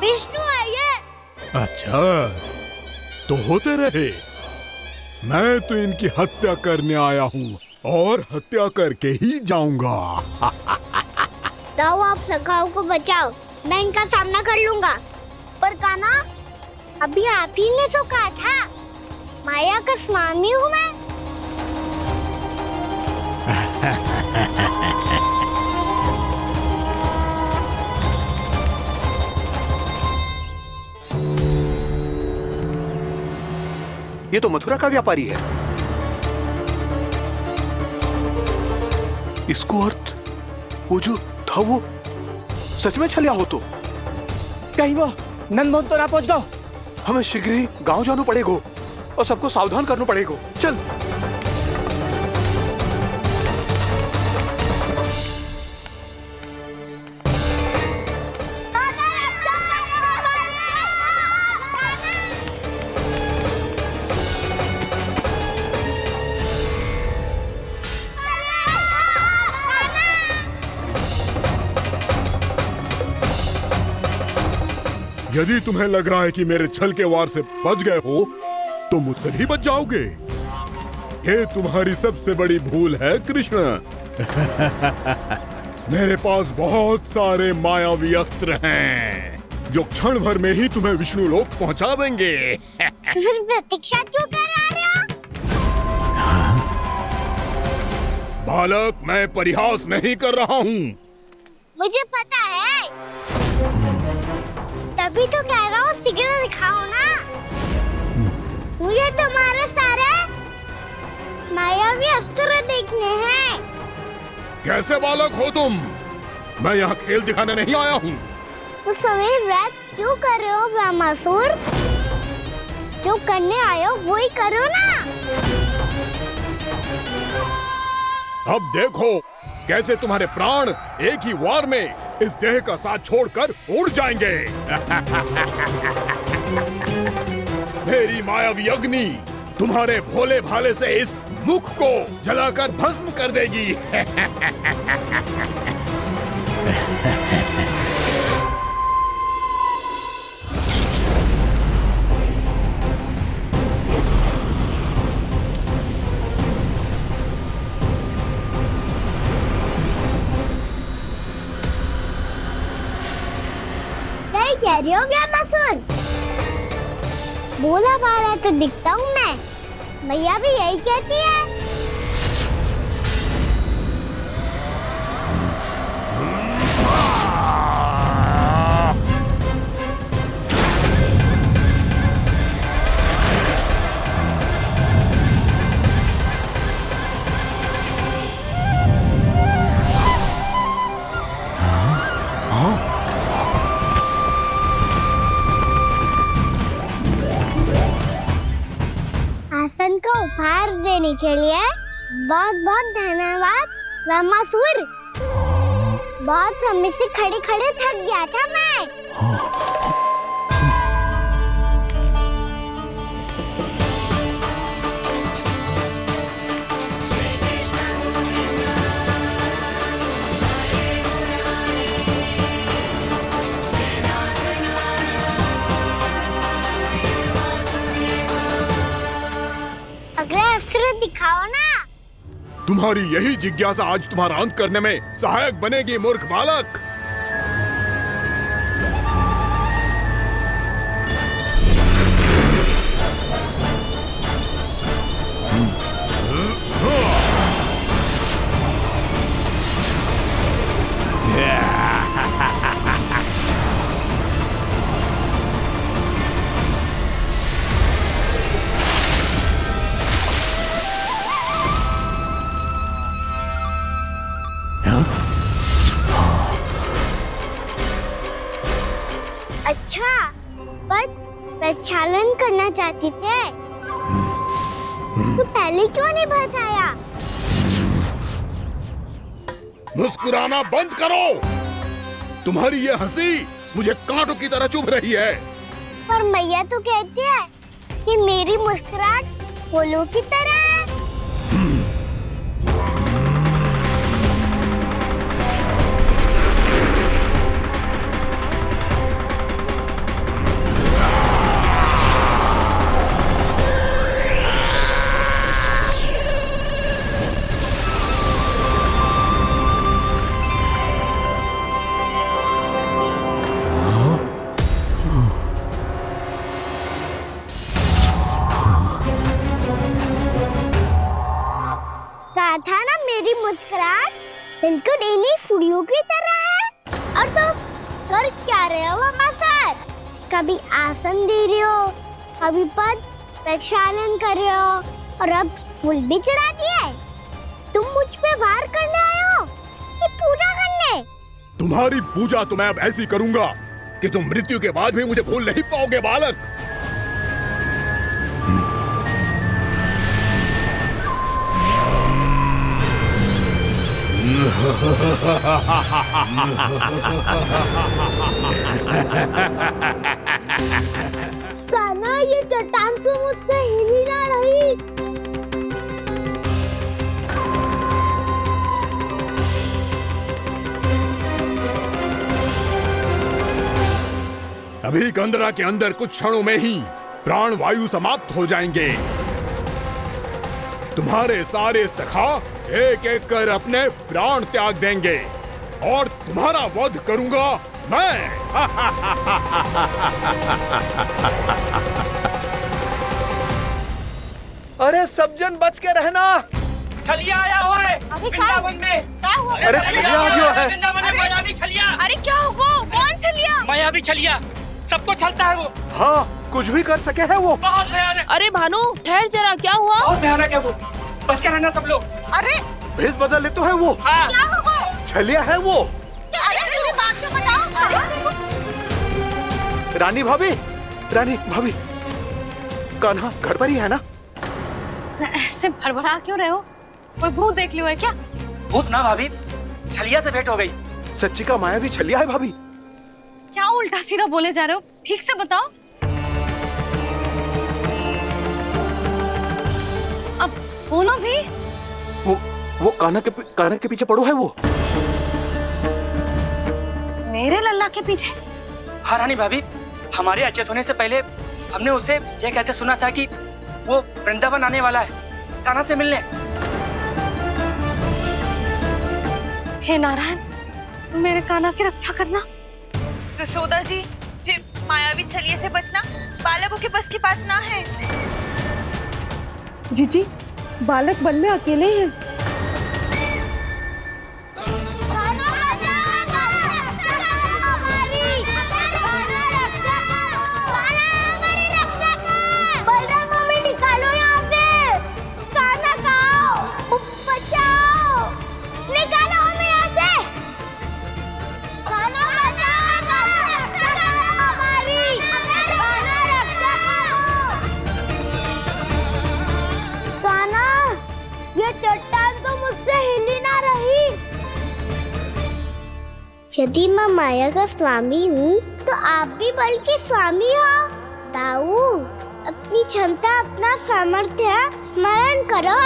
विष्णु है ये। अच्छा, तो होते रहे। मैं तो इनकी हत्या करने आया हूँ और हत्या करके ही जाऊंगा। जाओ आप सखाओं को बचाओ, मैं इनका सामना कर लूंगा। पर कान्हा, अभी आप ही ने तो कहा था माया का स्वामी हूँ मैं। ये तो मथुरा का व्यापारी है। इसको अर्थ वो जो था वो सच में छलिया हो तो कहीं वो नंदमोहन तो ना पहुंच गो। हमें शीघ्र ही गांव जाना पड़ेगा और सबको सावधान करना पड़ेगा। चल। यदि तुम्हें लग रहा है कि मेरे छल के वार से बच गए हो, तो मुझसे भी बच जाओगे। ये तुम्हारी सबसे बड़ी भूल है कृष्ण। मेरे पास बहुत सारे मायावी अस्त्र हैं, जो क्षण भर में ही तुम्हें विष्णु लोक पहुंचा देंगे। तो फिर प्रतीक्षा क्यों कर रहे हो? बालक, मैं परिहास नहीं कर रहा हूँ। मुझे पता है, तभी तो कह रहा हूँ शीघ्र दिखाओ ना। मुझे तुम्हारे सारे मायावी अस्त्र देखने हैं। कैसे बालक हो तुम? मैं यहाँ खेल दिखाने नहीं आया हूँ। तो समय व्यर्थ क्यों कर रहे हो ब्रह्मासुर? जो करने आए हो वो ही करो ना। अब देखो कैसे तुम्हारे प्राण एक ही वार में इस देह का साथ छोड़कर उड़ जाएंगे। मेरी मायावी अग्नि तुम्हारे भोले भाले से इस मुख को जलाकर भस्म कर देगी। कह रही हो ब्रह्मासुर? बोला बाला तो दिखता हूँ मैं। भैया भी यही कहती है। आसन को उपहार देने के लिए बहुत बहुत धन्यवाद ब्रह्मासुर। बहुत समय से खड़े खड़े थक गया था मैं। अगला अस्त्र दिखाओ ना। तुम्हारी यही जिज्ञासा आज तुम्हारा अंत करने में सहायक बनेगी मूर्ख बालक। अच्छा, पर प्रक्षालन करना चाहती थे तो पहले क्यों नहीं बताया? मुस्कुराना बंद करो। तुम्हारी ये हंसी मुझे कांटों की तरह चुभ रही है। पर मैया तो कहती है कि मेरी मुस्कुराहट फूलों की तरह है। कर क्या रहे हो मामा सर? कभी आसन दे रहे हो, कभी पद प्रक्षालन कर रहे हो और अब फूल भी चढ़ा दिया है। तुम मुझ पे वार करने आए हो कि पूजा करने? तुम्हारी पूजा तो मैं अब ऐसी करूंगा कि तुम मृत्यु के बाद भी मुझे भूल नहीं पाओगे बालक। कान्हा, ये चट्टान तो मुझसे हिल ही ना रही। अभी कंदरा के अंदर कुछ क्षणों में ही प्राण वायु समाप्त हो जाएंगे। तुम्हारे सारे सखा एक एक कर अपने प्राण त्याग देंगे और तुम्हारा वध करूंगा मैं। अरे सब जन बच के रहना। छलिया आया हुआ है वृंदावन में। अरे छलिया आ गया है। वृंदावन में मायावी छलिया। अरे क्या होगा? कौन छलिया? मायावी छलिया सबको छलता है वो। हाँ, कुछ भी कर सके है वो। बहुत भयानक। अरे भानु, ठहर जरा, क्या हुआ? बहुत भयानक है वो। बच के रहना सब लोग। अरे भेष बदल ले तो है वो। हाँ। क्या होगा? छलिया है वो। अरे मेरी बात तो बताओ। रानी भाभी, कान्हा घर पर ही है ना? ऐसे भड़बड़ा क्यों रहे हो? कोई भूत देख लियो है क्या? भूत ना भाभी, छलिया से भेंट हो गई। सच्ची का मायावी छलिया है भाभी। क्या उल्टा सीधा बोले जा रहे हो? ठीक से बताओ। अब बोलो भी। वो कान्हा के पीछे पड़ो है वो। मेरे लल्ला के पीछे? हाँ रानी भाभी, हमारे अचेत होने से पहले हमने उसे ये कहते सुना था कि वो वृंदावन आने वाला है कान्हा से मिलने। हे नारायण, मेरे कान्हा की रक्षा करना। जसोदा जी, मायावी छलिए से बचना बालकों के बस की बात ना है। जीजी, बालक वन में अकेले हैं। बलराम, हमें निकालो यहाँ से। कान्हा कहाँ? बचाओ, निकालो हमें यहाँ से। कान्हा हमारी, कान्हा, ये चट्टान तो मुझसे हिल ही ना रही। यदि मैं माया का स्वामी हूँ तो आप भी बल के स्वामी हो। ताऊ, अपनी क्षमता, अपना सामर्थ्य स्मरण करो।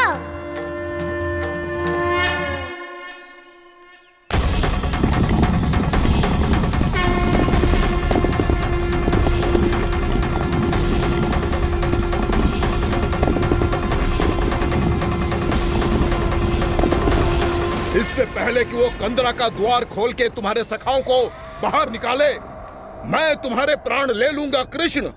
इससे पहले कि वो कंदरा का द्वार खोल के तुम्हारे सखाओं को बाहर निकाले, मैं तुम्हारे प्राण ले लूंगा कृष्ण।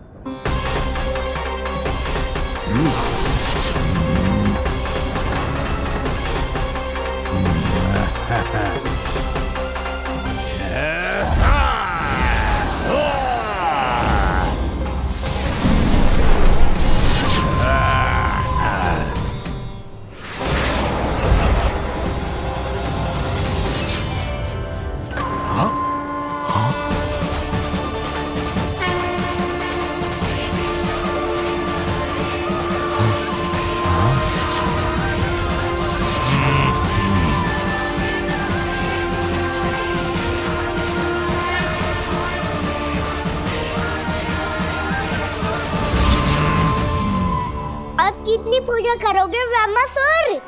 अब कितनी पूजा करोगे ब्रह्मासुर?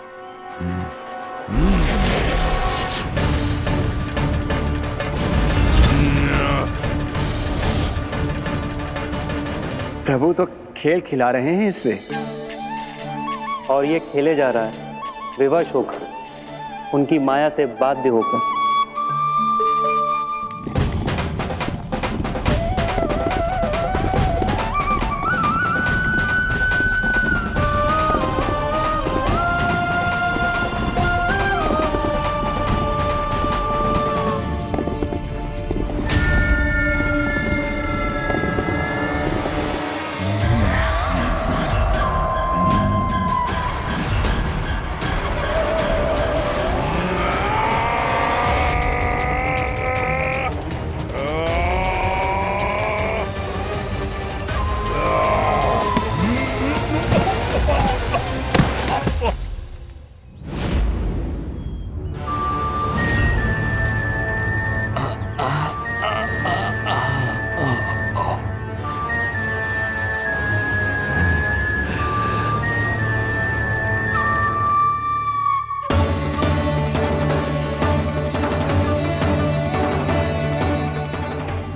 प्रभु तो खेल खिला रहे हैं इससे, और ये खेले जा रहा है विवश होकर, उनकी माया से बाध्य होकर।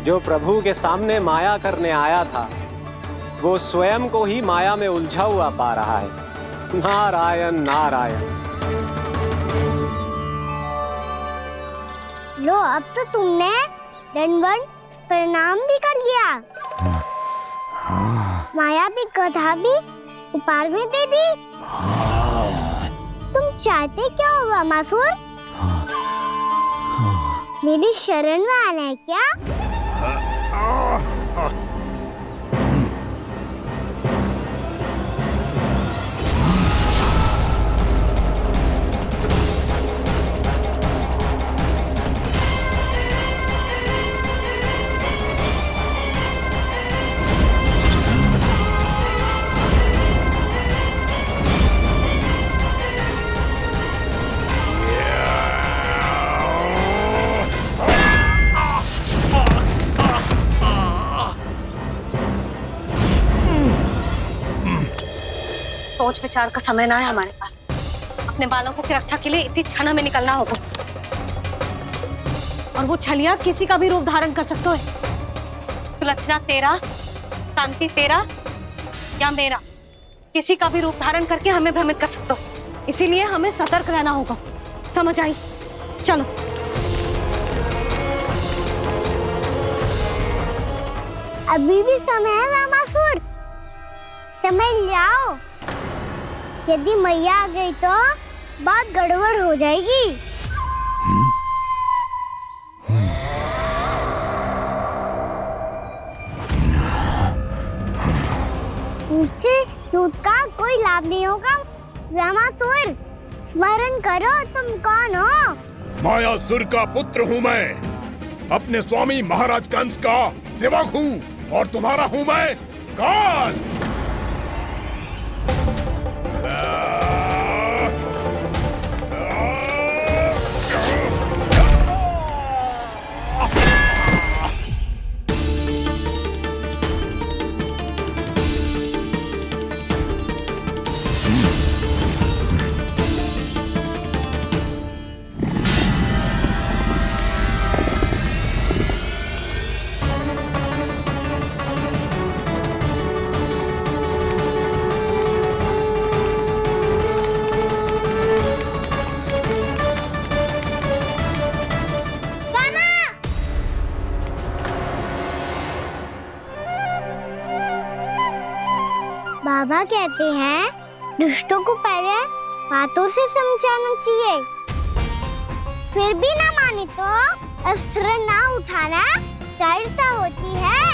जो प्रभु के सामने माया करने आया था वो स्वयं को ही माया में उलझा हुआ पा रहा है। नारायण नारायण। लो, अब तो तुमने दंडवत प्रणाम भी कर लिया, माया भी कथा भी उपहार में दे दी। तुम चाहते क्या हो वामासुर? मेरी शरण में आना है क्या? सोच विचार का समय ना है हमारे पास। अपने बालकों की रक्षा के लिए इसी क्षण हमें निकलना होगा। और वो छलिया किसी का भी रूप धारण कर सकते है। सुलक्षणा तेरा, शांति तेरा या मेरा, किसी का भी रूप धारण करके हमें भ्रमित कर सकते हो। इसीलिए हमें सतर्क रहना होगा। समझ आई? चलो। अभी भी समय है वामासुर, समय ले आओ। यदि मैया आ गई तो बात गड़बड़ हो जाएगी। मुझसे झूठ का कोई लाभ नहीं होगा। वामासुर, स्मरण करो तुम कौन हो? मायासुर का पुत्र हूँ मैं, अपने स्वामी महाराज कंस का सेवक हूँ और तुम्हारा हूँ मैं काल। बाबा कहते हैं दुष्टों को पहले बातों से समझाना चाहिए, फिर भी ना माने तो अस्त्र ना उठाना दृढ़ता होती है।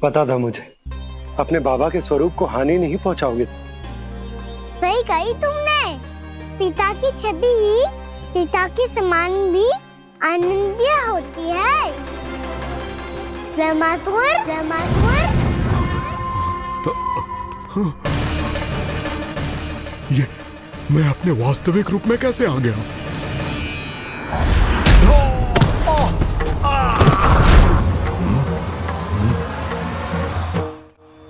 पता था मुझे, अपने बाबा के स्वरूप को हानि नहीं पहुंचाओगे। सही कही तुमने। पिता की छवि ही पिता के समान भी आनंदीय होती है। वामासुर, वामासुर। ये मैं अपने वास्तविक रूप में कैसे आ गया?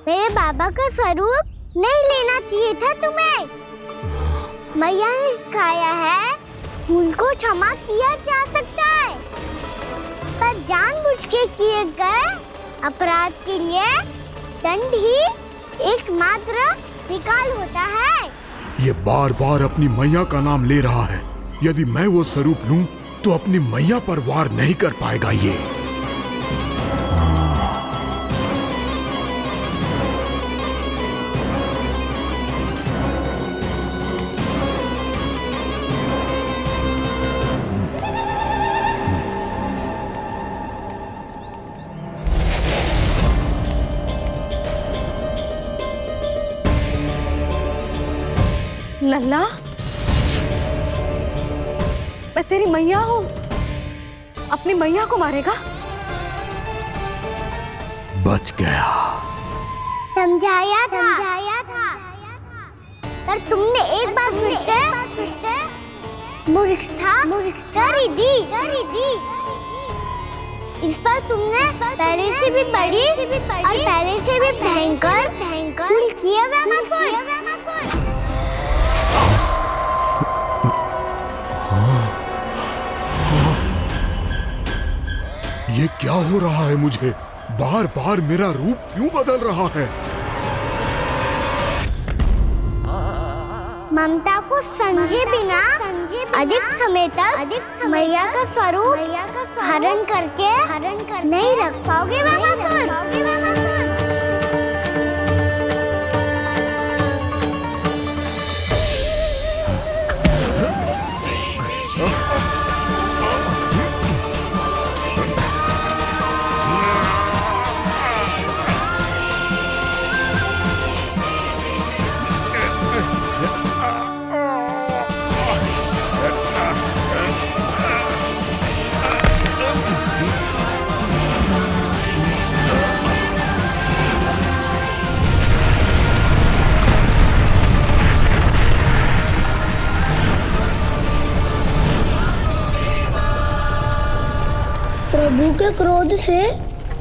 मेरे बाबा का स्वरूप नहीं लेना चाहिए था तुम्हें। मैया ने सिखाया है भूल को क्षमा किया जा सकता है, पर जानबूझ के किए गए अपराध के लिए दंड ही एकमात्र निकाल होता है। ये बार बार अपनी मैया का नाम ले रहा है। यदि मैं वो स्वरूप लूं तो अपनी मैया पर वार नहीं कर पाएगा ये। लल्ला, मैं तेरी मैया हूँ, अपनी मैया को मारेगा? बच गया। समझाया था पर तुमने एक बार फिर से मूर्खता कर ही दी। इस पर तुमने पहले से भी बड़ी और पहले से भी भयंकर भूल किया वैमासुर। ये क्या हो रहा है मुझे? बार बार मेरा रूप क्यों बदल रहा है? ममता को समझे बिना अधिक समय तक मैया का स्वरूप हरण करके नहीं रख पाओगे वैमासुर। प्रभु के क्रोध से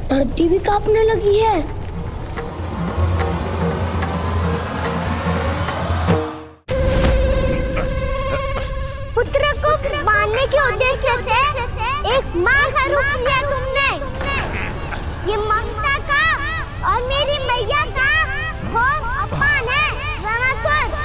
धरती भी कांपने लगी है। पुत्र को मारने के उद्देश्य से एक माँ का रूप लिया तुमने। ये ममता का और मेरी मैया का घोर अपमान है वैमासुर।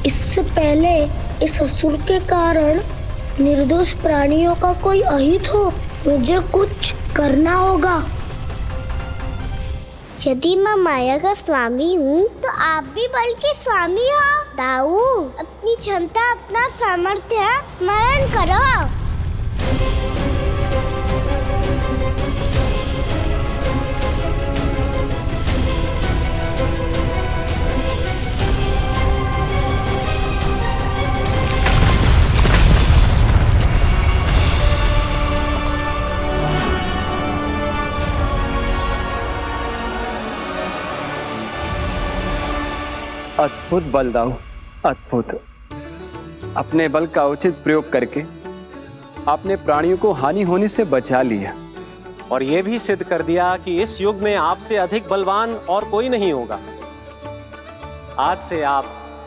इससे पहले इस असुर के कारण निर्दोष प्राणियों का कोई अहित हो, मुझे कुछ करना होगा। यदि मैं माया का स्वामी हूँ तो आप भी बल के स्वामी हो। दाऊ, अपनी क्षमता अपना सामर्थ्य स्मरण करो। अद्भुत बल दाऊ, अद्भुत। अपने बल का उचित प्रयोग करके आपने प्राणियों को हानि होने से बचा लिया और ये भी सिद्ध कर दिया कि इस युग में आपसे अधिक बलवान और कोई नहीं होगा। आज से आप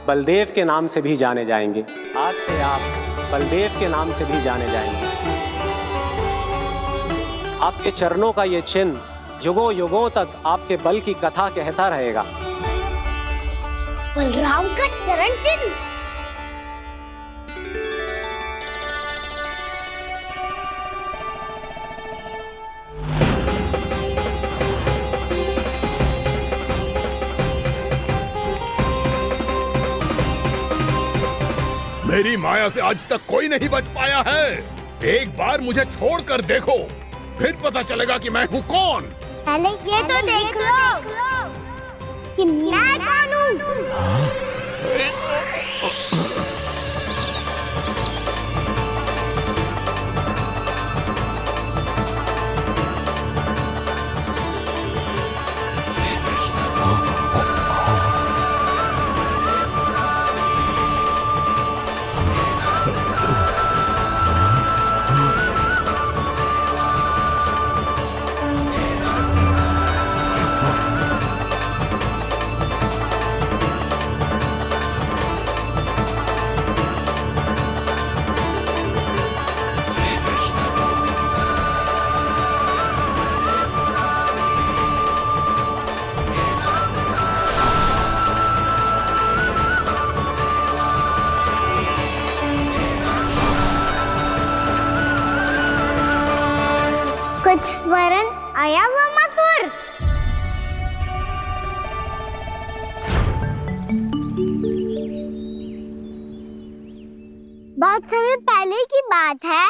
बलदेव के नाम से भी जाने जाएंगे। आज से आप बलदेव के नाम से भी जाने जाएंगे। आपके चरणों का ये चिन्ह युगों युगों तक आपके बल की कथा कहता रहेगा। बलराम का चरण चिन्ह। मेरी माया से आज तक कोई नहीं बच पाया है। एक बार मुझे छोड़कर देखो, फिर पता चलेगा कि मैं हूँ कौन। पहले ये तो देख लो कि मैं कौन हूँ। कुछ वरन आया वैमासुर। बहुत समय पहले की बात है।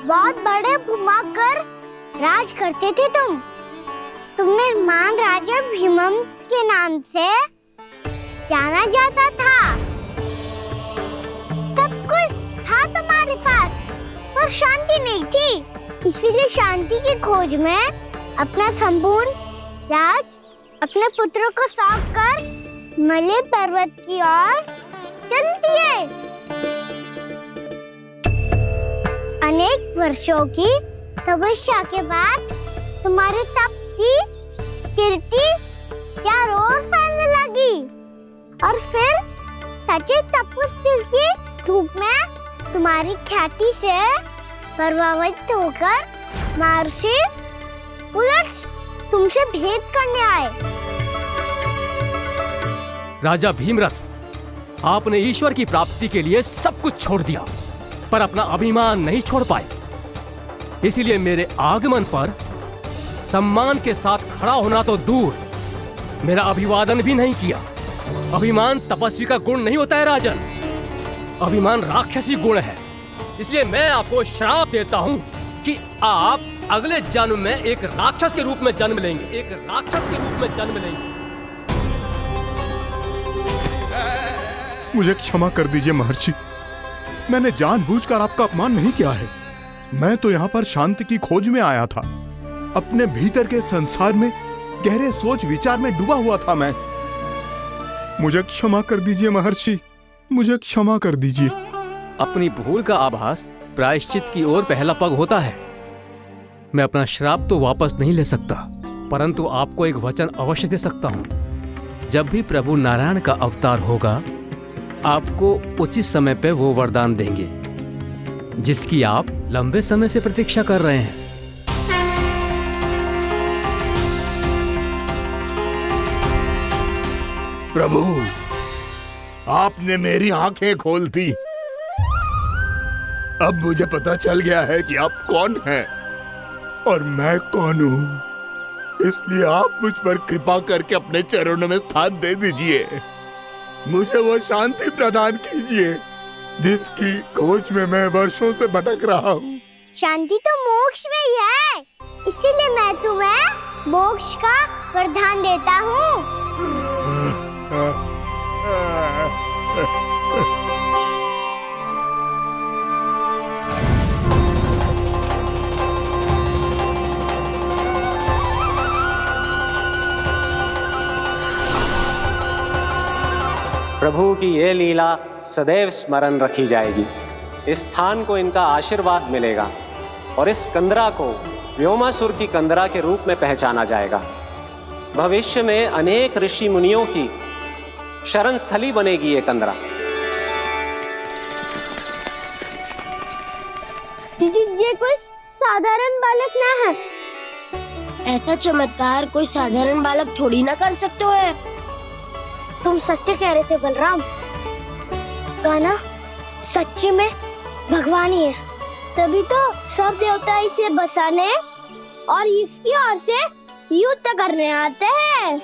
बहुत बड़े भूमाकर राज करते थे तुम्हें महान राजा भीमम के नाम से जाना जाता था। सब कुछ था तुम्हारे पास, पर शांति नहीं थी। इसीलिए शांति की खोज में अपना संपूर्ण राज अपने पुत्रों को सौंप कर हिमालय पर्वत की ओर चल दिए। अनेक वर्षों की तपस्या के बाद तुम्हारे तप की कीर्ति चारों ओर फैलने लगी और फिर सच्चे तपस्वी के रूप में तुम्हारी ख्याति से प्रभावित होकर महर्षि उलट तुमसे भेंट करने आए। राजा भीमरथ, आपने ईश्वर की प्राप्ति के लिए सब कुछ छोड़ दिया, पर अपना अभिमान नहीं छोड़ पाए। इसीलिए मेरे आगमन पर सम्मान के साथ खड़ा होना तो दूर, मेरा अभिवादन भी नहीं किया। अभिमान तपस्वी का गुण नहीं होता है राजन, अभिमान राक्षसी गुण है। इसलिए मैं आपको श्राप देता हूं कि आप अगले जन्म में एक राक्षस के रूप में जन्म लेंगे, एक राक्षस के रूप में जन्म लेंगे। मुझे क्षमा कर दीजिए महर्षि, मैंने जानबूझकर आपका अपमान नहीं किया है। मैं तो यहाँ पर शांति की खोज में आया था। अपने भीतर के संसार में गहरे सोच विचार में डूबा हुआ था मैं। मुझे क्षमा कर दीजिए महर्षि, मुझे क्षमा कर दीजिए। अपनी भूल का आभास प्रायश्चित की ओर पहला पग होता है। मैं अपना श्राप तो वापस नहीं ले सकता, परंतु आपको एक वचन अवश्य दे सकता हूँ। जब भी प्रभु नारायण का अवतार होगा, आपको उचित समय पे वो वरदान देंगे जिसकी आप लंबे समय से प्रतीक्षा कर रहे हैं। प्रभु, आपने मेरी आंखें खोल दी। अब मुझे पता चल गया है कि आप कौन हैं और मैं कौन हूँ। इसलिए आप मुझ पर कृपा करके अपने चरणों में स्थान दे दीजिए। मुझे वो शांति प्रदान कीजिए जिसकी खोज में मैं वर्षों से भटक रहा हूँ। शांति तो मोक्ष में ही है, इसीलिए मैं तुम्हें मोक्ष का वरदान देता हूँ। प्रभु की ये लीला सदैव स्मरण रखी जाएगी। इस स्थान को इनका आशीर्वाद मिलेगा और इस कंदरा को व्योमासुर की कंदरा के रूप में पहचाना जाएगा। भविष्य में अनेक ऋषि मुनियों की शरण स्थली बनेगी ये कंदरा। दीदी, ये कोई साधारण बालक ना है। ऐसा चमत्कार कोई साधारण बालक थोड़ी ना कर सकते हो। तुम सत्य कह रहे थे बलराम, गाना सच्चे में भगवान ही है। तभी तो सब देवता इसे बसाने और इसकी ओर से युद्ध करने आते हैं।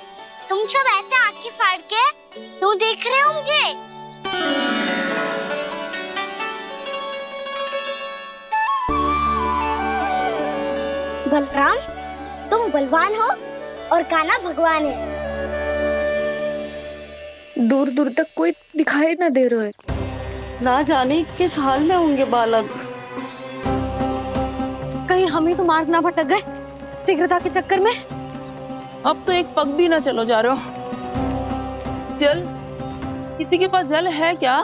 तुम सब ऐसे आंखें फाड़ के क्यों देख रहे हो मुझे? बलराम, तुम बलवान हो और कान्हा भगवान है। दूर दूर तक कोई दिखाई न दे रहा है। ना जाने किस हाल में होंगे बालक। कहीं हम ही तो मार्ग ना भटक गए शीघ्रता के चक्कर में। अब तो एक पग भी ना चलो जा रहे हो। जल, किसी के पास जल है क्या?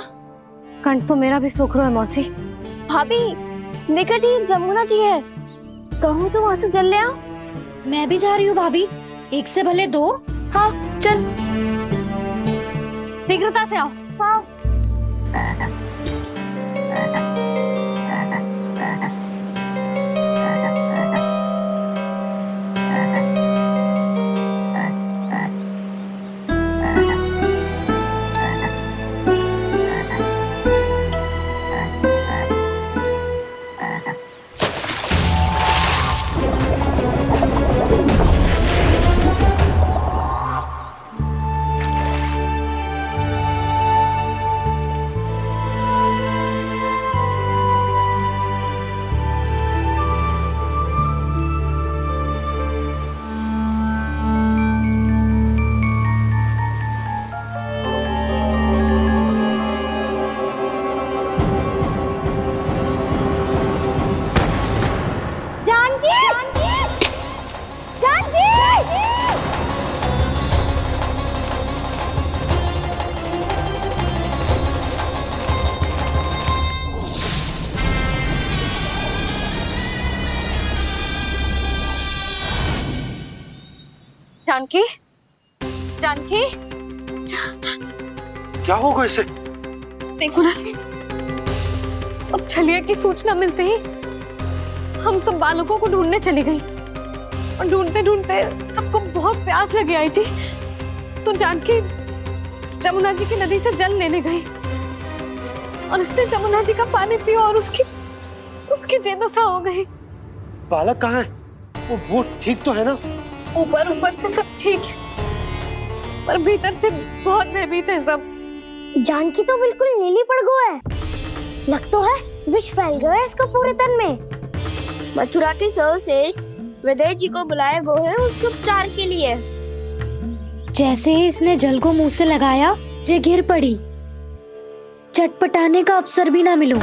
कंठ तो मेरा भी सूख रहा है मौसी। भाभी, निकट ही जमुना जी है, कहूँ तो वहाँ से जल ले आओ। मैं भी जा रही हूँ भाभी, एक से भले दो। हाँ चल, शीघ्रता से आओ। हाँ। जानकी, जानकी, क्या होगा इसे? देखो ना जी, अब छलिया की सूचना मिलते ही हम सब बालकों को ढूंढने चली गई और ढूंढते ढूंढते सबको बहुत प्यास लगी आई जी। तो जानकी जमुना जी की नदी से जल लेने गई और उसने जमुना जी का पानी पिया और उसकी जेदशा हो गई। बालक कहाँ है? वो ठीक तो है ना? ऊपर से सब ठीक है, पर भीतर से बहुत भयभीत है सब। जानकी तो बिल्कुल नीली पड़ गया है। लग तो है विष फैल गया है इसको पूरे तन में। मथुरा के सर्वश्रेष्ठ विदेह जी को बुलाया गया है उसके उपचार के लिए। जैसे ही इसने जल को मुंह से लगाया, जे गिर पड़ी। चटपटाने का अवसर भी ना मिलो।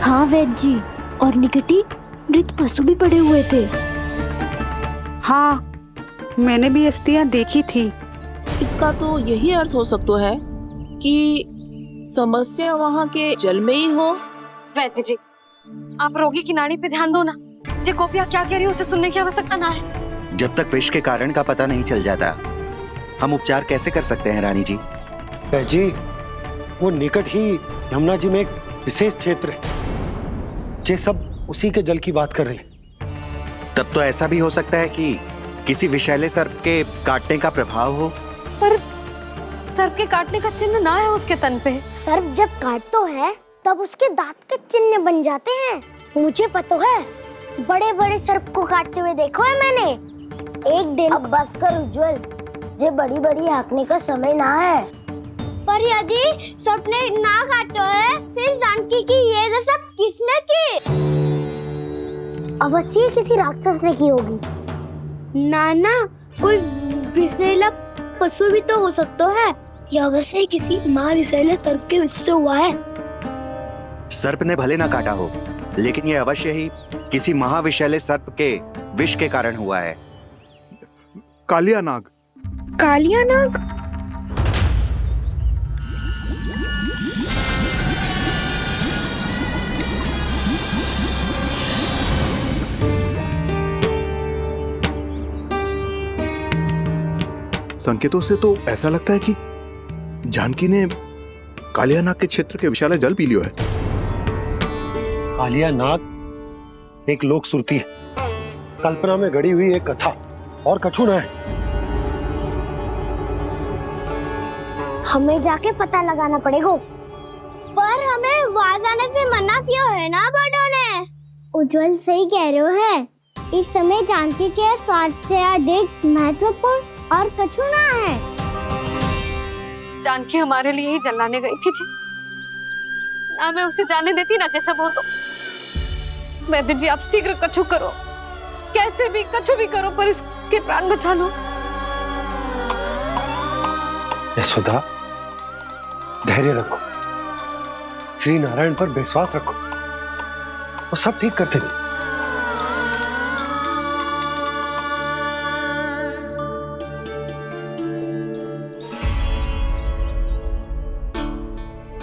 हाँ वैद्य जी, और निकटी मृत पशु भी पड़े हुए थे। हाँ, मैंने भी अस्थियां देखी थी। इसका तो यही अर्थ हो सकता है कि समस्या वहाँ के जल में ही हो। वैद्य जी, आप रोगी की नाड़ी पे ध्यान दो ना। जे गोपिया क्या कह रही है उसे सुनने की आवश्यकता ना है। जब तक विष के कारण का पता नहीं चल जाता, हम उपचार कैसे कर सकते हैं रानी जी? जी, वो निकट ही यमुना जी में एक विशेष क्षेत्र है। ये सब उसी के जल की बात कर रही है। तब तो ऐसा भी हो सकता है कि किसी विषैले सर्प के काटने का प्रभाव हो। पर सर्प के काटने का चिन्ह ना है उसके तन पे। सर्प जब काटता है तब उसके दांत के चिन्ह बन जाते हैं। मुझे पता है, बड़े बड़े सर्प को काटते हुए देखो है मैंने। एक दिन अब बस कर उज्जवल, ये बड़ी बड़ी हाँकने का समय ना है। पर यदि सर्प ने ना काटो है, फिर जानकी की ये दशा किसने की? अवश्य किसी राक्षस ने की होगी। नाना, कोई विषैला पशु भी तो हो सकता है। यह अवश्य किसी माँ विषैले सर्प के विष से हुआ है। सर्प ने भले ना काटा हो, लेकिन यह अवश्य ही किसी महाविषैले सर्प के विष के कारण हुआ है। कालिया नाग। कालिया नाग? संकेतों से तो ऐसा लगता है कि जानकी ने कालिया नाग के क्षेत्र के विशाल जल पी लियो है। कालिया नाग एक लोक श्रुति है, कल्पना में गढ़ी हुई एक कथा, और कछु ना है। हमें जाके पता लगाना पड़ेगा। पर हमें वहां जाने से मना किया है ना बड़ों ने। उज्जवल सही कह रहे हो है। इस समय जानकी के स्वार्थ से अधिक महत्वपूर्ण और कछु ना है। जानकी हमारे लिए ही जलाने गई थी जी। ना मैं उसे जाने देती ना जैसा वो तो। वैद्य जी, आप शीघ्र कछु करो, कैसे भी कछु भी करो, पर इसके प्राण बचा लो। यशोदा, धैर्य रखो, श्री नारायण पर विश्वास रखो, वो सब ठीक करते हैं।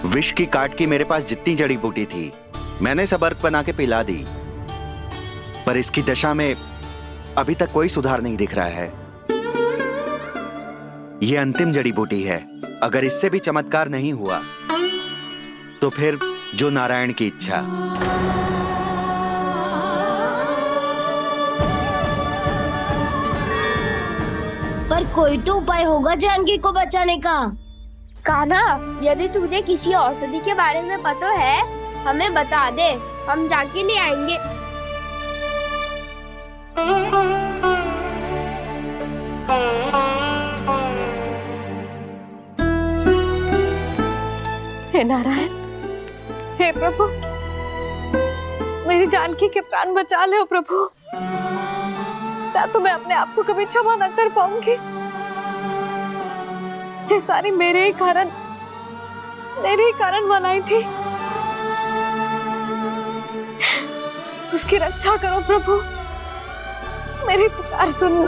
विष की काट की मेरे पास जितनी जड़ी बूटी थी, मैंने सब अर्क बना के पिला दी, पर इसकी दशा में अभी तक कोई सुधार नहीं दिख रहा है। यह अंतिम जड़ी बूटी है। अगर इससे भी चमत्कार नहीं हुआ, तो फिर जो नारायण की इच्छा। पर कोई तो उपाय होगा जानकी को बचाने का। कान्हा, यदि तुझे किसी औषधि के बारे में पता है, हमें बता दे, हम जाके ले आएंगे। हे नारायण, हे प्रभु, मेरी जानकी के प्राण बचा ले प्रभु। या तो मैं अपने आप को कभी क्षमा न कर पाऊंगी। ये सारी मेरे ही कारण बनाई थी। उसकी रक्षा करो प्रभु, मेरी पुकार सुनो।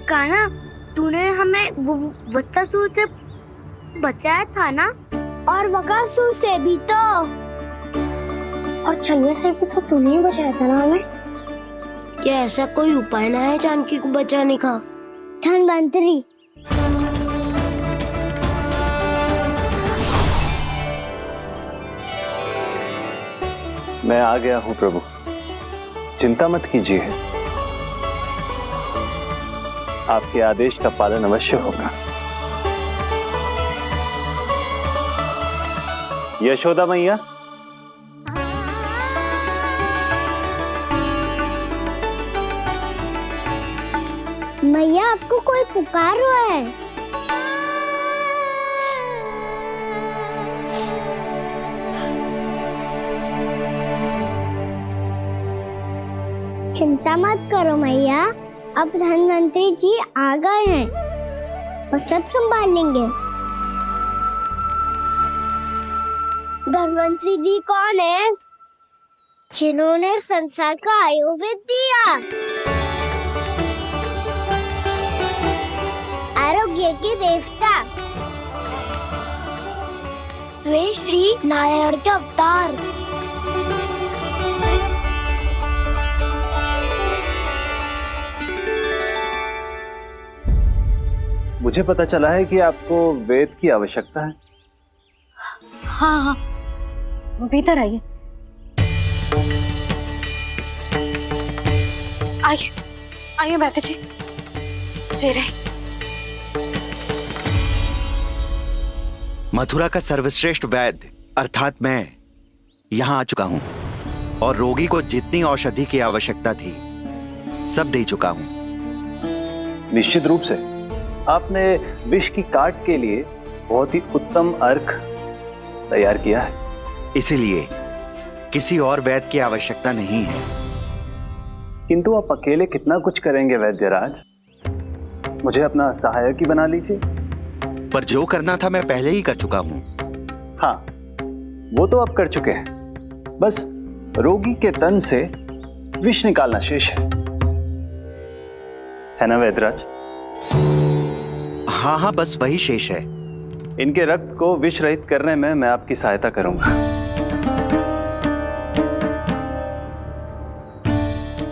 कान्हा, तूने हमें वत्सासुर से बचाया था ना? और बकासुर से भी तो। और छलिया से भी तो तूने ही बचाया था ना हमें? क्या ऐसा कोई उपाय ना है जानकी को बचाने का? धनवंतरी, मैं आ गया हूं प्रभु, चिंता मत कीजिए, आपके आदेश का पालन अवश्य होगा। यशोदा मैया, मैया आपको कोई पुकार रहा है। चिंता मत करो मैया, अब धनवंतरी जी आ गए हैं और सब संभाल लेंगे। धनवंतरी जी कौन है? जिन्होंने संसार का आयुर्वेद दिया, आरोग्य के देवता, वे श्री नारायण के अवतार। मुझे पता चला है कि आपको वेद की आवश्यकता है। हाँ हाँ, भीतर आइए। आइए आइए बैठे जी। जी रही। मथुरा का सर्वश्रेष्ठ वैद्य अर्थात मैं यहाँ आ चुका हूँ और रोगी को जितनी औषधि की आवश्यकता थी सब दे चुका हूँ। निश्चित रूप से आपने विष की काट के लिए बहुत ही उत्तम अर्क तैयार किया है, इसीलिए किसी और वैद्य की आवश्यकता नहीं है। किंतु आप अकेले कितना कुछ करेंगे वैद्यराज, मुझे अपना सहायक ही बना लीजिए। पर जो करना था मैं पहले ही कर चुका हूँ। हाँ, वो तो आप कर चुके हैं, बस रोगी के तन से विष निकालना शेष है ना वैद्यराज? हाँ हाँ, बस वही शेष है। इनके रक्त को विष रहित करने में मैं आपकी सहायता करूंगा।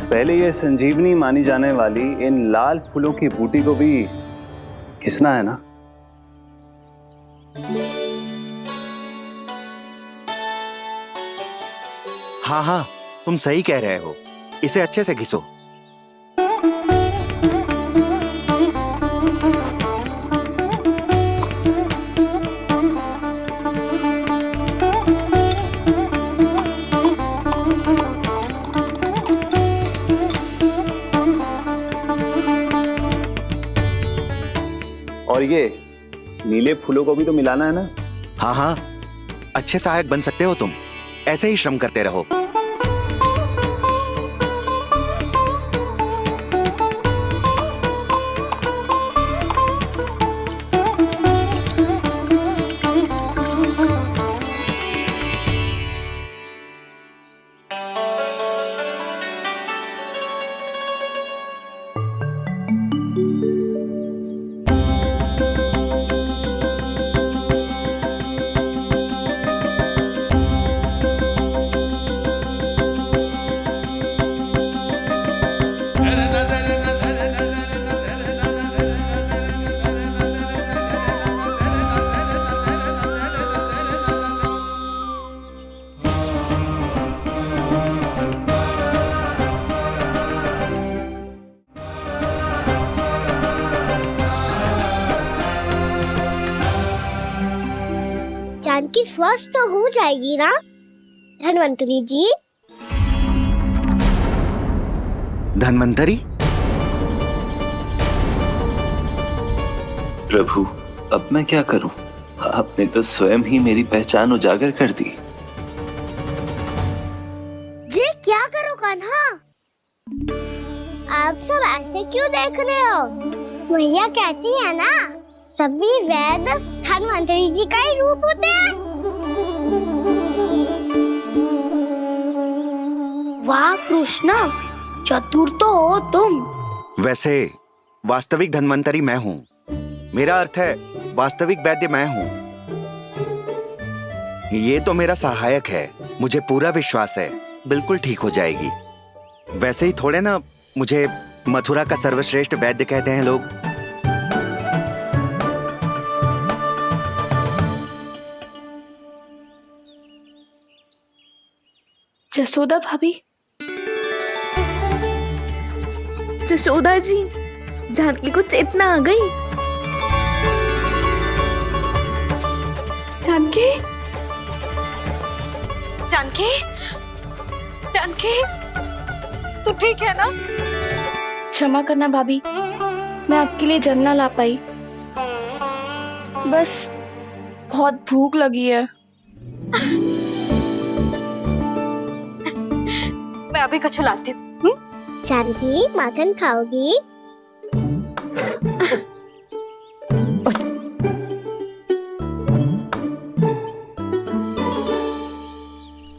पहले ये संजीवनी मानी जाने वाली इन लाल फूलों की बूटी को भी घिसना है ना? हाँ हाँ, तुम सही कह रहे हो, इसे अच्छे से घिसो। और ये नीले फूलों को भी तो मिलाना है ना? हाँ हाँ, अच्छे सहायक बन सकते हो तुम, ऐसे ही श्रम करते रहो। जानकी स्वस्थ तो हो जाएगी ना धनवंतरी जी? धनवंतरी? प्रभु, अब मैं क्या करूं? आपने तो स्वयं ही मेरी पहचान उजागर कर दी। जी क्या करो कान्हा? आप सब ऐसे क्यों देख रहे हो? मैया कहती है ना, सभी वैद्य धनवंतरी जी का ही रूप होते हैं। वाह कृष्णा, चतुर तो हो तुम। वैसे वास्तविक धन्वंतरी मैं हूँ, मेरा अर्थ है वास्तविक वैद्य मैं हूँ। ये तो मेरा सहायक है, मुझे पूरा विश्वास है बिल्कुल ठीक हो जाएगी। वैसे ही थोड़े ना मुझे मथुरा का सर्वश्रेष्ठ वैद्य कहते हैं लोग। जसोदा भाभी, जसोदा जी, जानकी को चेतना आ गई। जानकी, जानकी, जानकी, तू ठीक है ना? क्षमा करना भाभी, मैं आपके लिए जल ना ला पाई। बस बहुत भूख लगी है। मैं अभी कछु लाती हूँ। जानकी, माखन खाओगी?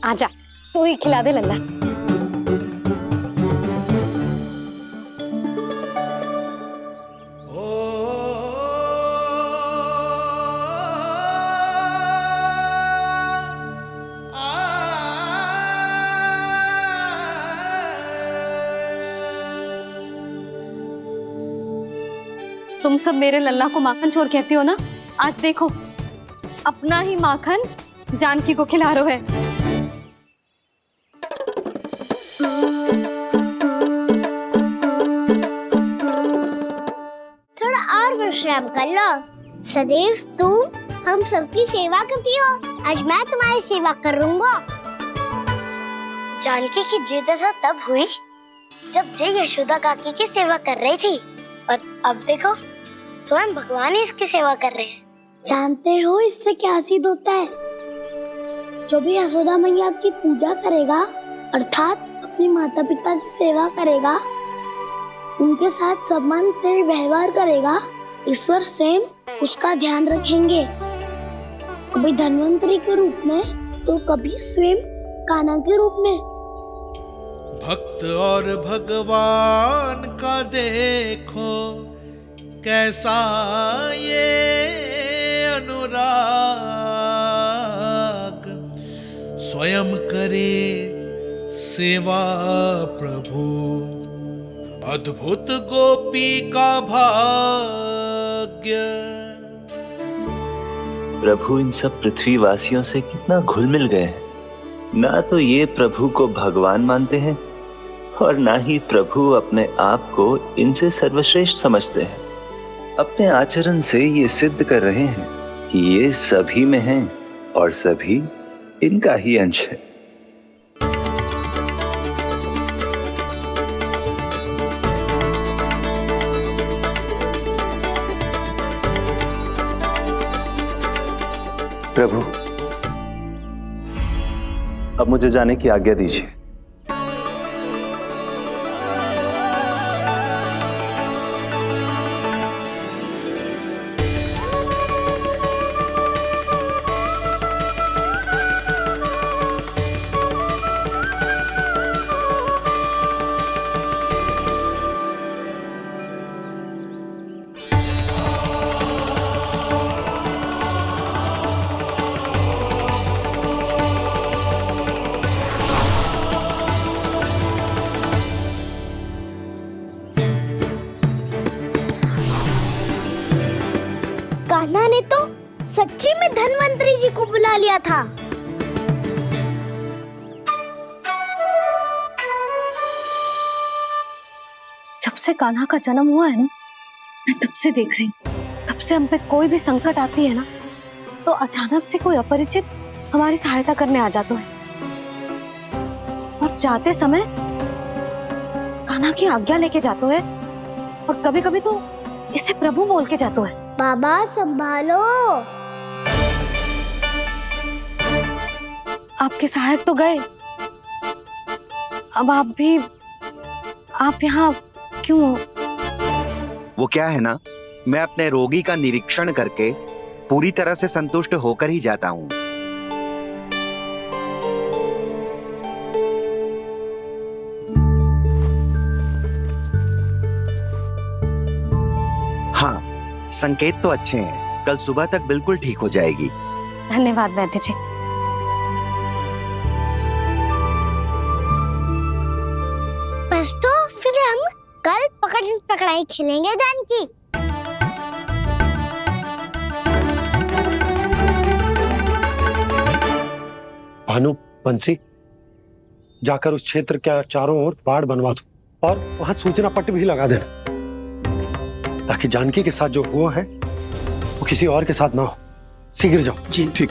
आजा, तू ही खिला दे लल्ला। तुम सब मेरे लल्ला को माखन चोर कहती हो ना? आज देखो, अपना ही माखन जानकी को खिला रहे हो। थोड़ा और विश्राम कर लो। सदैव तुम हम सबकी सेवा करती हो, आज मैं तुम्हारी सेवा करूंगा। जानकी की जिज्ञासा तब हुई जब जय यशोदा काकी की सेवा कर रही थी, और अब देखो स्वयं भगवान ही इसकी सेवा कर रहे हैं। जानते हो इससे क्या सिद्ध होता है? जो भी यशोदा मैया की पूजा करेगा, अर्थात अपने माता पिता की सेवा करेगा, उनके साथ सम्मान से व्यवहार करेगा, ईश्वर स्वयं उसका ध्यान रखेंगे। कभी धन्वंतरी के रूप में तो कभी स्वयं कान्हा के रूप में। भक्त और भगवान का देखो कैसा ये अनुराग, स्वयं करे सेवा प्रभु, अद्भुत गोपी का भाग्य। प्रभु इन सब पृथ्वीवासियों से कितना घुल मिल गए हैं। ना तो ये प्रभु को भगवान मानते हैं और ना ही प्रभु अपने आप को इनसे सर्वश्रेष्ठ समझते हैं। अपने आचरण से ये सिद्ध कर रहे हैं कि ये सभी में हैं और सभी इनका ही अंश है। प्रभु, अब मुझे जाने की आज्ञा दीजिए। कान्हा ने तो सच्ची में धन्वंतरी जी को बुला लिया था। जब से कान्हा का जन्म हुआ है ना, मैं तब से देख रही हूँ, तब से हम पे कोई भी संकट आती है ना, तो अचानक से कोई अपरिचित हमारी सहायता करने आ जाता है, और जाते समय कान्हा की आज्ञा लेके जाते है, और कभी कभी तो इसे प्रभु बोल के जाते है। बाबा संभालो। आपके सहायक तो गए, अब आप यहाँ क्यों हो? वो क्या है ना, मैं अपने रोगी का निरीक्षण करके पूरी तरह से संतुष्ट होकर ही जाता हूँ। हाँ, संकेत तो अच्छे हैं, कल सुबह तक बिल्कुल ठीक हो जाएगी। धन्यवाद वैद्य जी। बस तो फिर हम कल पकड़ पकड़ाई खेलेंगे जानकी। भानु, बंसी, जाकर उस क्षेत्र के चारों ओर बाड़ बनवा दो और वहां सूचना पट्ट भी लगा देना, ताकि जानकी के साथ जो हुआ है वो किसी और के साथ ना हो। शीघ्र जाओ। जी ठीक।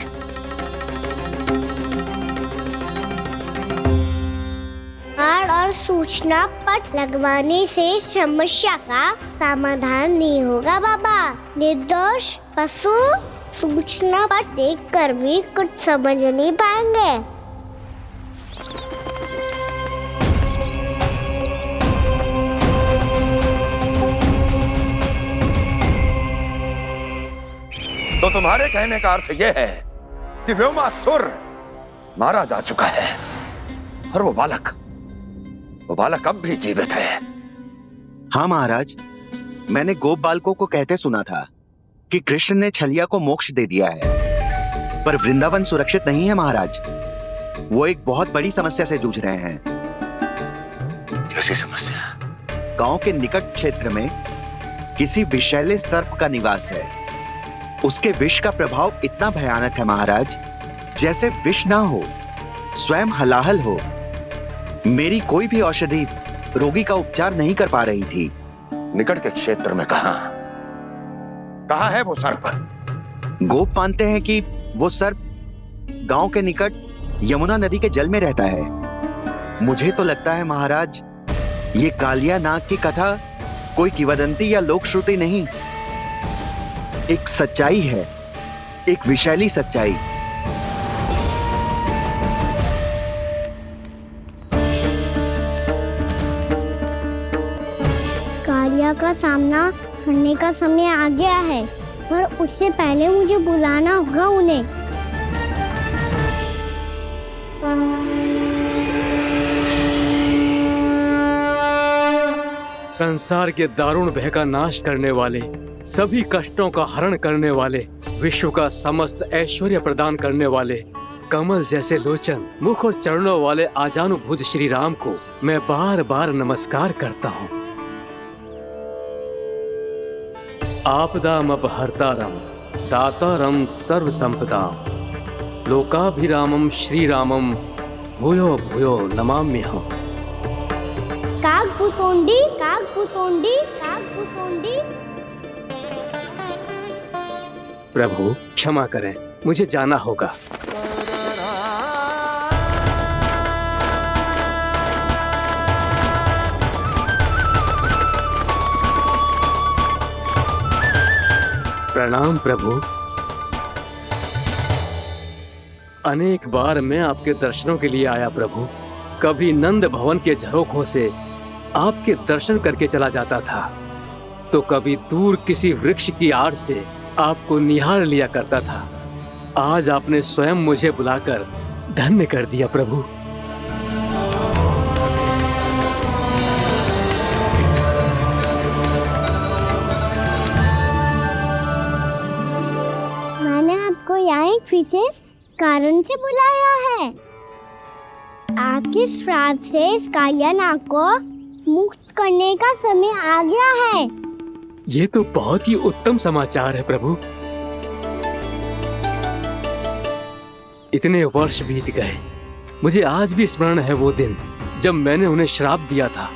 बाड़ और सूचना पट लगवाने से समस्या का समाधान नहीं होगा बाबा। निर्दोष पशु सूचना पट देखकर भी कुछ समझ नहीं पाएंगे। तो तुम्हारे कहने का अर्थ यह है कि व्योमासुर मारा जा चुका है और वो बालक अब भी जीवित है। हाँ महाराज, मैंने गोप बालकों को कहते सुना था कि कृष्ण ने छलिया को मोक्ष दे दिया है, पर वृंदावन सुरक्षित नहीं है महाराज। वो एक बहुत बड़ी समस्या से जूझ रहे हैं। कैसी समस्या? गांव के निकट क्षेत्र में किसी विषैले सर्प का निवास है। उसके विष का प्रभाव इतना भयानक है महाराज, जैसे विष ना हो, स्वयं हलाहल हो। मेरी कोई भी औषधि रोगी का उपचार नहीं कर पा रही थी। निकट के क्षेत्र में कहां है वो सर्प? गोप मानते हैं कि वो सर्प गांव के निकट यमुना नदी के जल में रहता है। मुझे तो लगता है महाराज, ये कालिया नाग की कथा कोई किंवदंती या लोक श्रुति नहीं, एक सच्चाई है, एक विषैली सच्चाई। कालिया का सामना करने का समय आ गया है, पर उससे पहले मुझे बुलाना होगा उन्हें। संसार के दारुण भय का नाश करने वाले, सभी कष्टों का हरण करने वाले, विश्व का समस्त ऐश्वर्य प्रदान करने वाले, कमल जैसे लोचन, मुख और चरणों वाले आजानुभुज श्री राम को मैं बार बार नमस्कार करता हूँ। आपदामपहर्तारं दातारं सर्व संपदां लोकाभिरामं श्री रामं भूयो भूयो नमाम्यहम्। कागभूसोंडी, कागभूसोंडी, कागभूसोंडी। प्रभु क्षमा करें, मुझे जाना होगा। प्रणाम प्रभु। अनेक बार मैं आपके दर्शनों के लिए आया प्रभु। कभी नंद भवन के झरोखों से आपके दर्शन करके चला जाता था, तो कभी दूर किसी वृक्ष की आड़ से आपको निहार लिया करता था। आज आपने स्वयं मुझे बुलाकर धन्य कर दिया प्रभु। यहाँ एक विशेष कारण से बुलाया है। आपके श्राप से इस कालिया नाग को मुक्त करने का समय आ गया है। ये तो बहुत ही उत्तम समाचार है प्रभु। इतने वर्ष बीत गए, मुझे आज भी स्मरण है वो दिन जब मैंने उन्हें श्राप दिया था।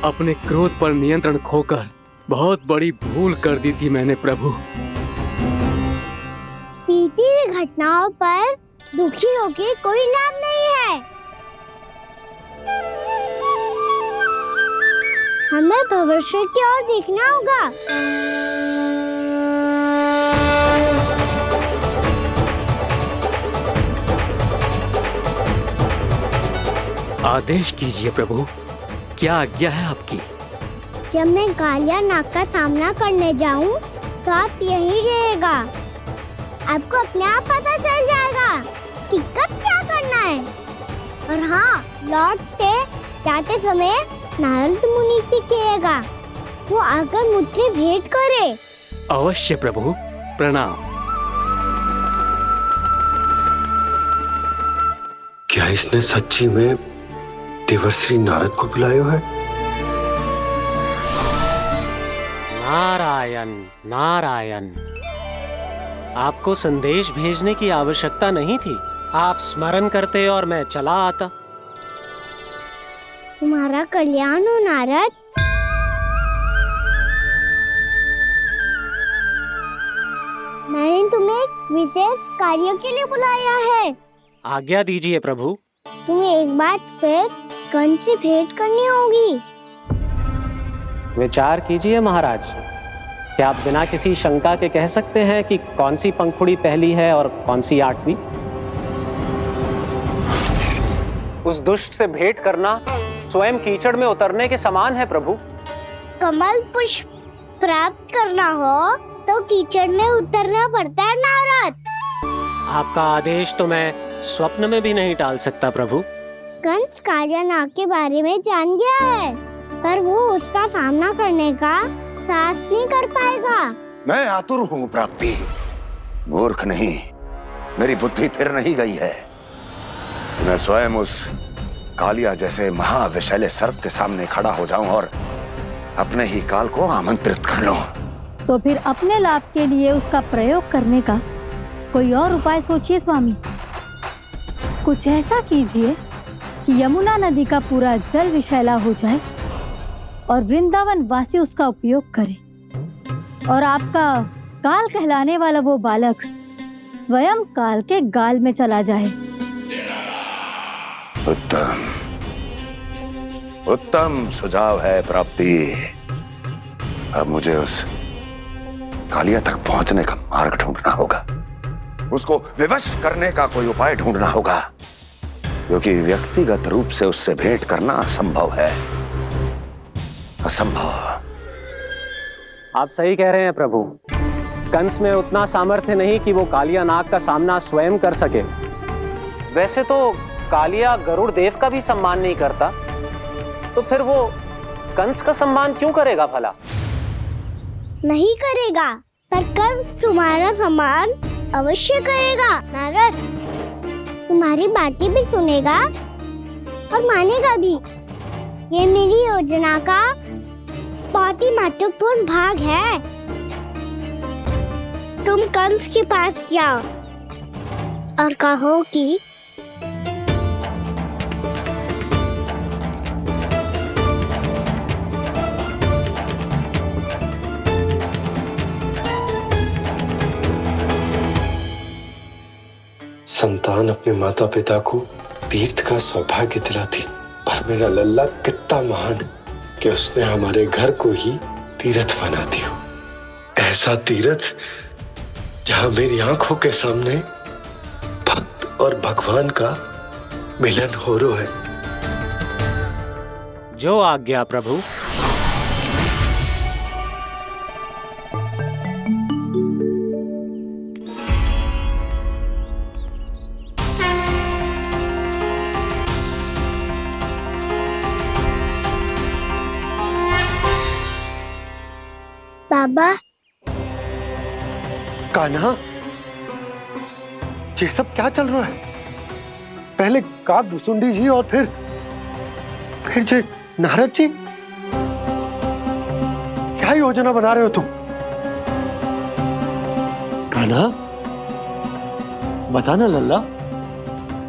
अपने क्रोध पर नियंत्रण खोकर बहुत बड़ी भूल कर दी थी मैंने प्रभु। बीती हुई घटनाओं पर दुखी होके कोई लाभ नहीं है। हमें भविष्य की ओर देखना होगा। आदेश कीजिए प्रभु, क्या आज्ञा है आपकी? जब मैं कालिया नाग का सामना करने जाऊं, तो आप यहीं रहेगा। आपको अपने आप पता चल जाएगा कि कब क्या करना है। और हाँ, लौटते जाते समय नारद मुनि से कहिएगा, वो आकर मुझसे भेंट करे। अवश्य प्रभु, प्रणाम। क्या इसने सच्ची में देवर्षि नारद को बुलाया है? नारायण नारायण। आपको संदेश भेजने की आवश्यकता नहीं थी, आप स्मरण करते और मैं चला आता। तुम्हारा कल्याण हो नारद। मैंने तुम्हें एक विशेष कार्य के लिए बुलाया है। आज्ञा दीजिए प्रभु। तुम्हें एक बार फिर कंस से भेंट करनी होगी। विचार कीजिए महाराज, क्या आप बिना किसी शंका के कह सकते हैं कि कौन सी पंखुड़ी पहली है और कौन सी 8वीं? उस दुष्ट से भेंट करना स्वयं कीचड़ में उतरने के समान है प्रभु। कमल पुष्प प्राप्त करना हो तो कीचड़ में उतरना पड़ता है नारद। आपका आदेश तो मैं स्वप्न में भी नहीं टाल सकता प्रभु। कंस कालियानाग के बारे में जान गया है, पर वो उसका सामना करने का साहस नहीं कर पाएगा। मैं आतुर हूँ प्राप्ति, मूर्ख नहीं। मेरी बुद्धि फिर नहीं गई है। मैं स्वयं उस कालिया जैसे महाविषैले सर्प के सामने खड़ा हो जाऊं और अपने ही काल को आमंत्रित कर लूं। तो फिर अपने लाभ के लिए उसका प्रयोग करने का कोई और उपाय सोचिए स्वामी। कुछ ऐसा कीजिए कि यमुना नदी का पूरा जल विषैला हो जाए और वृंदावन वासी उसका उपयोग करे, और आपका काल कहलाने वाला वो बालक स्वयं काल के गाल में चला जाए। उत्तम उत्तम सुझाव है प्राप्ति। अब मुझे उस कालिया तक पहुंचने का मार्ग ढूंढना होगा, उसको विवश करने का कोई उपाय ढूंढना होगा, क्योंकि व्यक्तिगत रूप से उससे भेंट करना असंभव है। असंभव। आप सही कह रहे हैं प्रभु। कंस में उतना सामर्थ्य नहीं कि वो कालिया नाग का सामना स्वयं कर सके। वैसे तो कालिया गरुड़ देव का भी सम्मान नहीं करता, तो फिर वो कंस का सम्मान क्यों करेगा भला? नहीं करेगा, पर कंस तुम्हारा सम्मान अवश्य करेगा नारद। तुम्हारी बातें भी सुनेगा और मानेगा भी। ये मेरी योजना का बहुत ही महत्वपूर्ण भाग है। तुम कंस के पास जाओ और कहो कि संतान अपने माता पिता को तीर्थ का सौभाग्य दिलाती, और मेरा लल्ला कितना महान कि उसने हमारे घर को ही तीर्थ बना दिया। ऐसा तीर्थ जहां मेरी आंखों के सामने भक्त और भगवान का मिलन हो रहा है। जो आज्ञा प्रभु। बाबा। कान्हा, ये सब क्या चल रहा है? पहले काग भुसुंडी जी और फिर जे नारद जी। क्या योजना बना रहे हो तुम? कान्हा, बता ना लल्ला,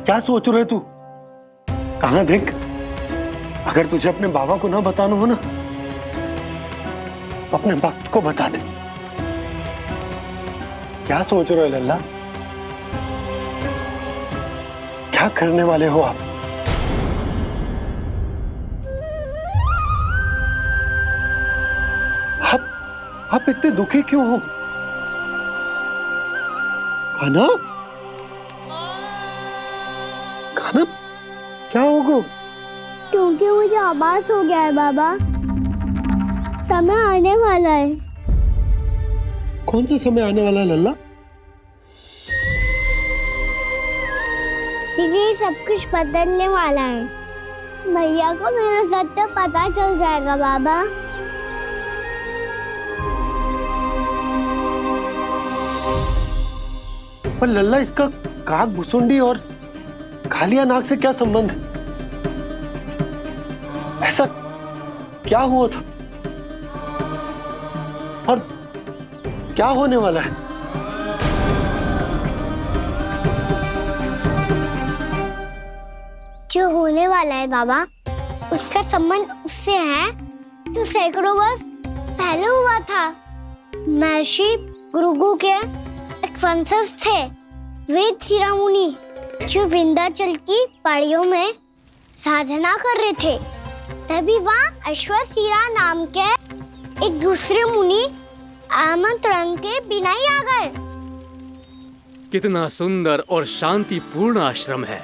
क्या सोच रहे तू? कान्हा देख, अगर तुझे अपने बाबा को ना बताना हो ना, अपने भक्त को बता दे। क्या सोच रहे हो लल्ला? क्या करने वाले हो आप? आप इतने दुखी क्यों हो? कान्हा, कान्हा, क्या होगा? क्योंकि मुझे आभास हो गया है बाबा, समय आने वाला है। कौन सा समय आने वाला है लल्ला? शीघ्र ही सब कुछ बदलने वाला है। भैया को मेरा सत्य पता चल जाएगा बाबा। पर लल्ला, इसका काग भुसुंडी और कालिया नाग से क्या संबंध है? ऐसा क्या हुआ था? क्या होने वाला है? जो होने वाला है बाबा, उसका संबंध उससे है जो सैकड़ों वर्ष पहले हुआ था। महर्षि भृगु के एक वंशज थे वेद शिरोमणि, जो विंध्याचल की पहाड़ियों में साधना कर रहे थे। तभी वहाँ अश्वशिरा नाम के एक दूसरे मुनि आमंत्रण के बिना ही आ गए। कितना सुंदर और शांतिपूर्ण आश्रम है।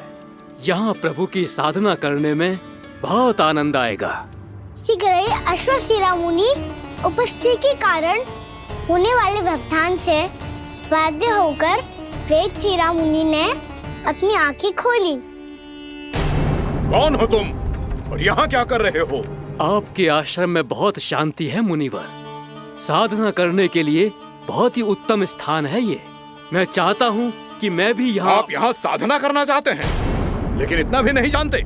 यहाँ प्रभु की साधना करने में बहुत आनंद आएगा। शीघ्र ही अश्वशिरा मुनि उपस्थिति के कारण होने वाले व्यवधान से बाध्य होकर वेद शिरा मुनि ने अपनी आंखें खोली। कौन हो तुम और यहाँ क्या कर रहे हो? आपके आश्रम में बहुत शांति है मुनिवर। साधना करने के लिए बहुत ही उत्तम स्थान है ये। मैं चाहता हूँ कि मैं भी यहाँ। आप यहाँ साधना करना चाहते हैं, लेकिन इतना भी नहीं जानते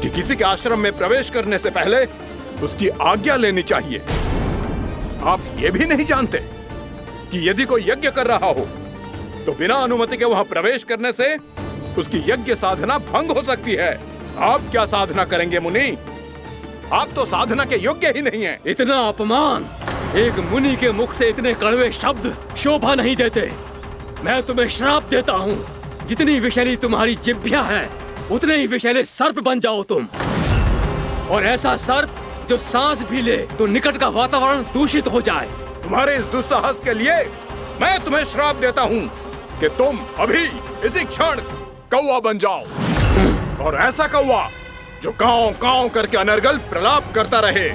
कि किसी के आश्रम में प्रवेश करने से पहले उसकी आज्ञा लेनी चाहिए। आप ये भी नहीं जानते कि यदि कोई यज्ञ कर रहा हो तो बिना अनुमति के वहाँ प्रवेश करने से उसकी यज्ञ साधना भंग हो सकती है। आप क्या साधना करेंगे मुनि? आप तो साधना के योग्य ही नहीं हैं। इतना अपमान! एक मुनि के मुख से इतने कड़वे शब्द शोभा नहीं देते। मैं तुम्हें श्राप देता हूँ, जितनी विषैली तुम्हारी जिह्वा है उतने ही विषैले सर्प बन जाओ तुम। और ऐसा सर्प जो सांस भी ले तो निकट का वातावरण दूषित हो जाए। तुम्हारे इस दुस्साहस के लिए मैं तुम्हें श्राप देता हूँ कि तुम अभी इसी क्षण कौवा बन जाओ, और ऐसा कौवा जो कांव कांव करके अनर्गल प्रलाप करता रहे।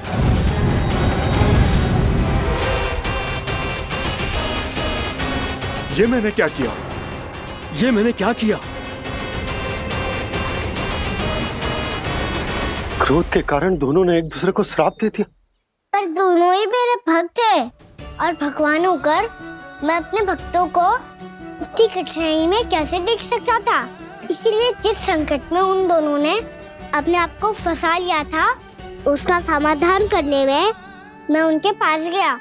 ये मैंने क्या किया? ये मैंने क्या किया? क्रोध के कारण दोनों ने एक दूसरे को श्राप दे दिया। पर दोनों ही मेरे भक्त थे, और भगवान होकर मैं अपने भक्तों को इतनी कठिनाई में कैसे देख सकता था। इसीलिए जिस संकट में उन दोनों ने अपने आप को फंसा लिया था, उसका समाधान करने में मैं उनके पास गया।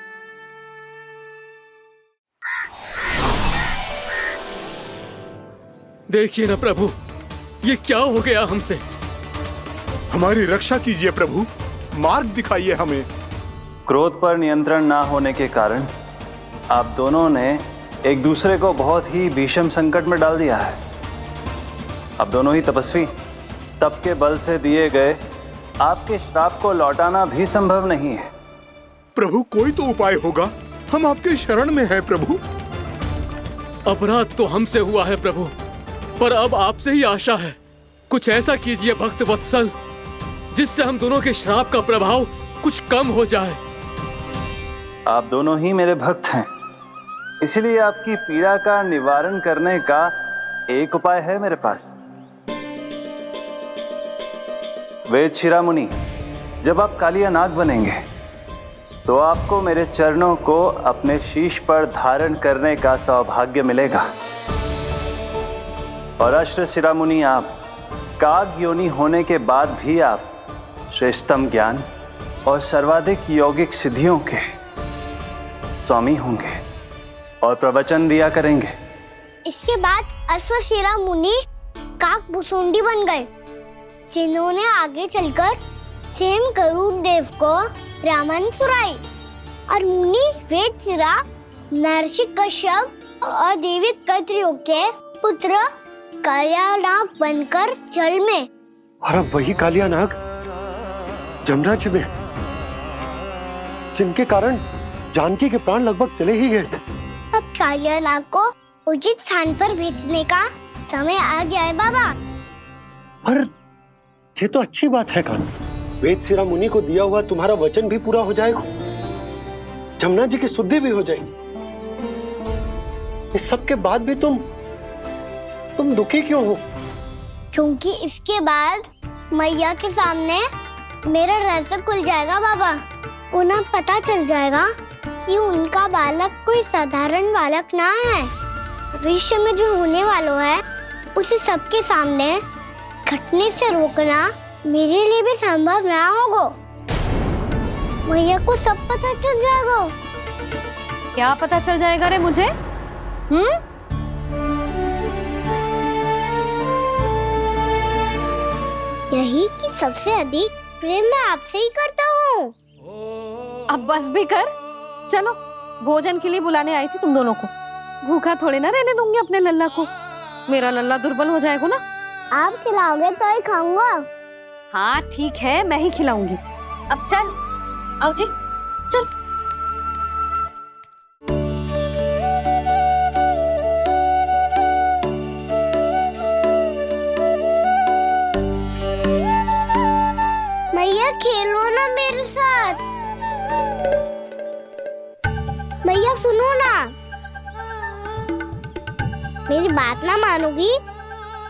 देखिए ना प्रभु, ये क्या हो गया हमसे? हमारी रक्षा कीजिए प्रभु, मार्ग दिखाइए हमें। क्रोध पर नियंत्रण ना होने के कारण आप दोनों ने एक दूसरे को बहुत ही भीषण संकट में डाल दिया है। आप दोनों ही तपस्वी, तप के बल से दिए गए आपके श्राप को लौटाना भी संभव नहीं है। प्रभु कोई तो उपाय होगा, हम आपके शरण में हैं प्रभु। अपराध तो हमसे हुआ है प्रभु, पर अब आपसे ही आशा है। कुछ ऐसा कीजिए भक्त वत्सल, जिससे हम दोनों के श्राप का प्रभाव कुछ कम हो जाए। आप दोनों ही मेरे भक्त हैं, इसलिए आपकी पीड़ा का निवारण करने का एक उपाय है मेरे पास। वेद शिरोमणि, जब आप कालिया नाग बनेंगे तो आपको मेरे चरणों को अपने शीश पर धारण करने का सौभाग्य मिलेगा। और अश्व शिरोमणि, आप काग योनि होने के बाद भी आप श्रेष्ठतम ज्ञान और सर्वाधिक यौगिक सिद्धियों के स्वामी होंगे और प्रवचन दिया करेंगे। इसके बाद अश्वशिरा मुनि काक भुसुंडी बन गए, जिन्होंने आगे चलकर सेम गरुड़ देव को रामायण सुनाई। और मुनि वेदशिरा महर्षि कश्यप और देवी कैत्रियों के पुत्र कालिया नाग बनकर जल में। और अब वही कालिया नाग जमुना जी में, जिनके कारण जानकी के प्राण लगभग चले ही गए थे। अब कालिया नाग को उचित स्थान पर भेजने का समय आ गया है बाबा। पर ये तो अच्छी बात है कान्हा, वेदशिरा मुनि को दिया हुआ तुम्हारा वचन भी पूरा हो जाएगा, जमुना जी की शुद्धि भी हो जाएगी। इस सब के बाद भी तुम दुखी क्यों हो? क्योंकि इसके बाद मैया के सामने मेरा रहस्य खुल जाएगा बाबा। उन्हें पता चल जाएगा कि उनका बालक कोई साधारण बालक ना है। भविष्य में जो होने वाला है उसे सबके सामने घटने से रोकना मेरे लिए भी संभव ना होगा। मैया को सब पता चल जाएगा। क्या पता चल जाएगा रे मुझे? यही कि सबसे अधिक प्रेम मैं आपसे ही करता हूँ। अब बस भी कर, चलो भोजन के लिए बुलाने आई थी तुम दोनों को। भूखा थोड़े ना रहने दूंगी अपने लल्ला को, मेरा लल्ला दुर्बल हो जाएगा ना। आप खिलाओगे तो ही खाऊंगा। हाँ ठीक है, मैं ही खिलाऊंगी। अब चल, आओ जी, चल। मैया खेलो ना मेरे साथ। मैया सुनो ना, मेरी बात ना मानोगी?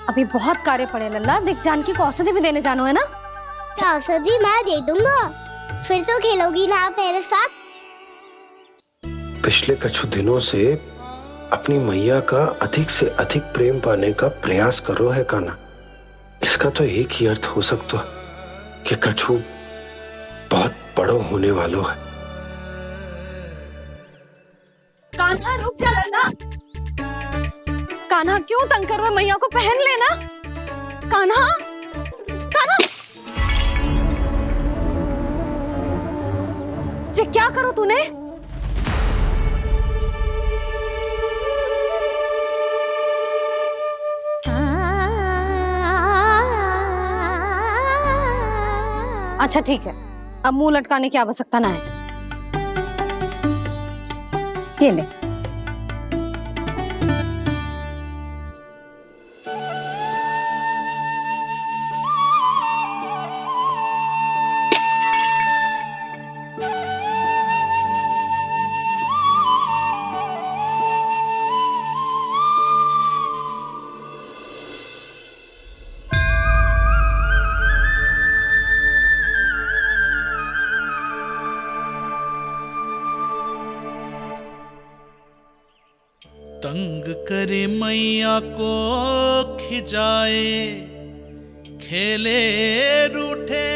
अभी बहुत कार्य पड़े लल्ला, देख जानकी को औषधि भी देने जानो है ना। औषधि मैं दे दूंगा, फिर तो खेलोगी ना आप मेरे साथ? पिछले कुछ दिनों से अपनी मैया का अधिक से अधिक प्रेम पाने का प्रयास करो है कान्हा। इसका तो एक ही अर्थ हो सकता है कि कछु बहुत बड़ो होने वालो है। कान्हा रुक जा लल्ला। कान्हा क्यों तंग कर रहा है? मैया को पहन लेना। कान्हा, कान्हा, ये क्या करो तूने? अच्छा ठीक है, अब मुंह लटकाने की आवश्यकता ना है। ये ले। तंग करे मैया को खिजाए, खेले रूठे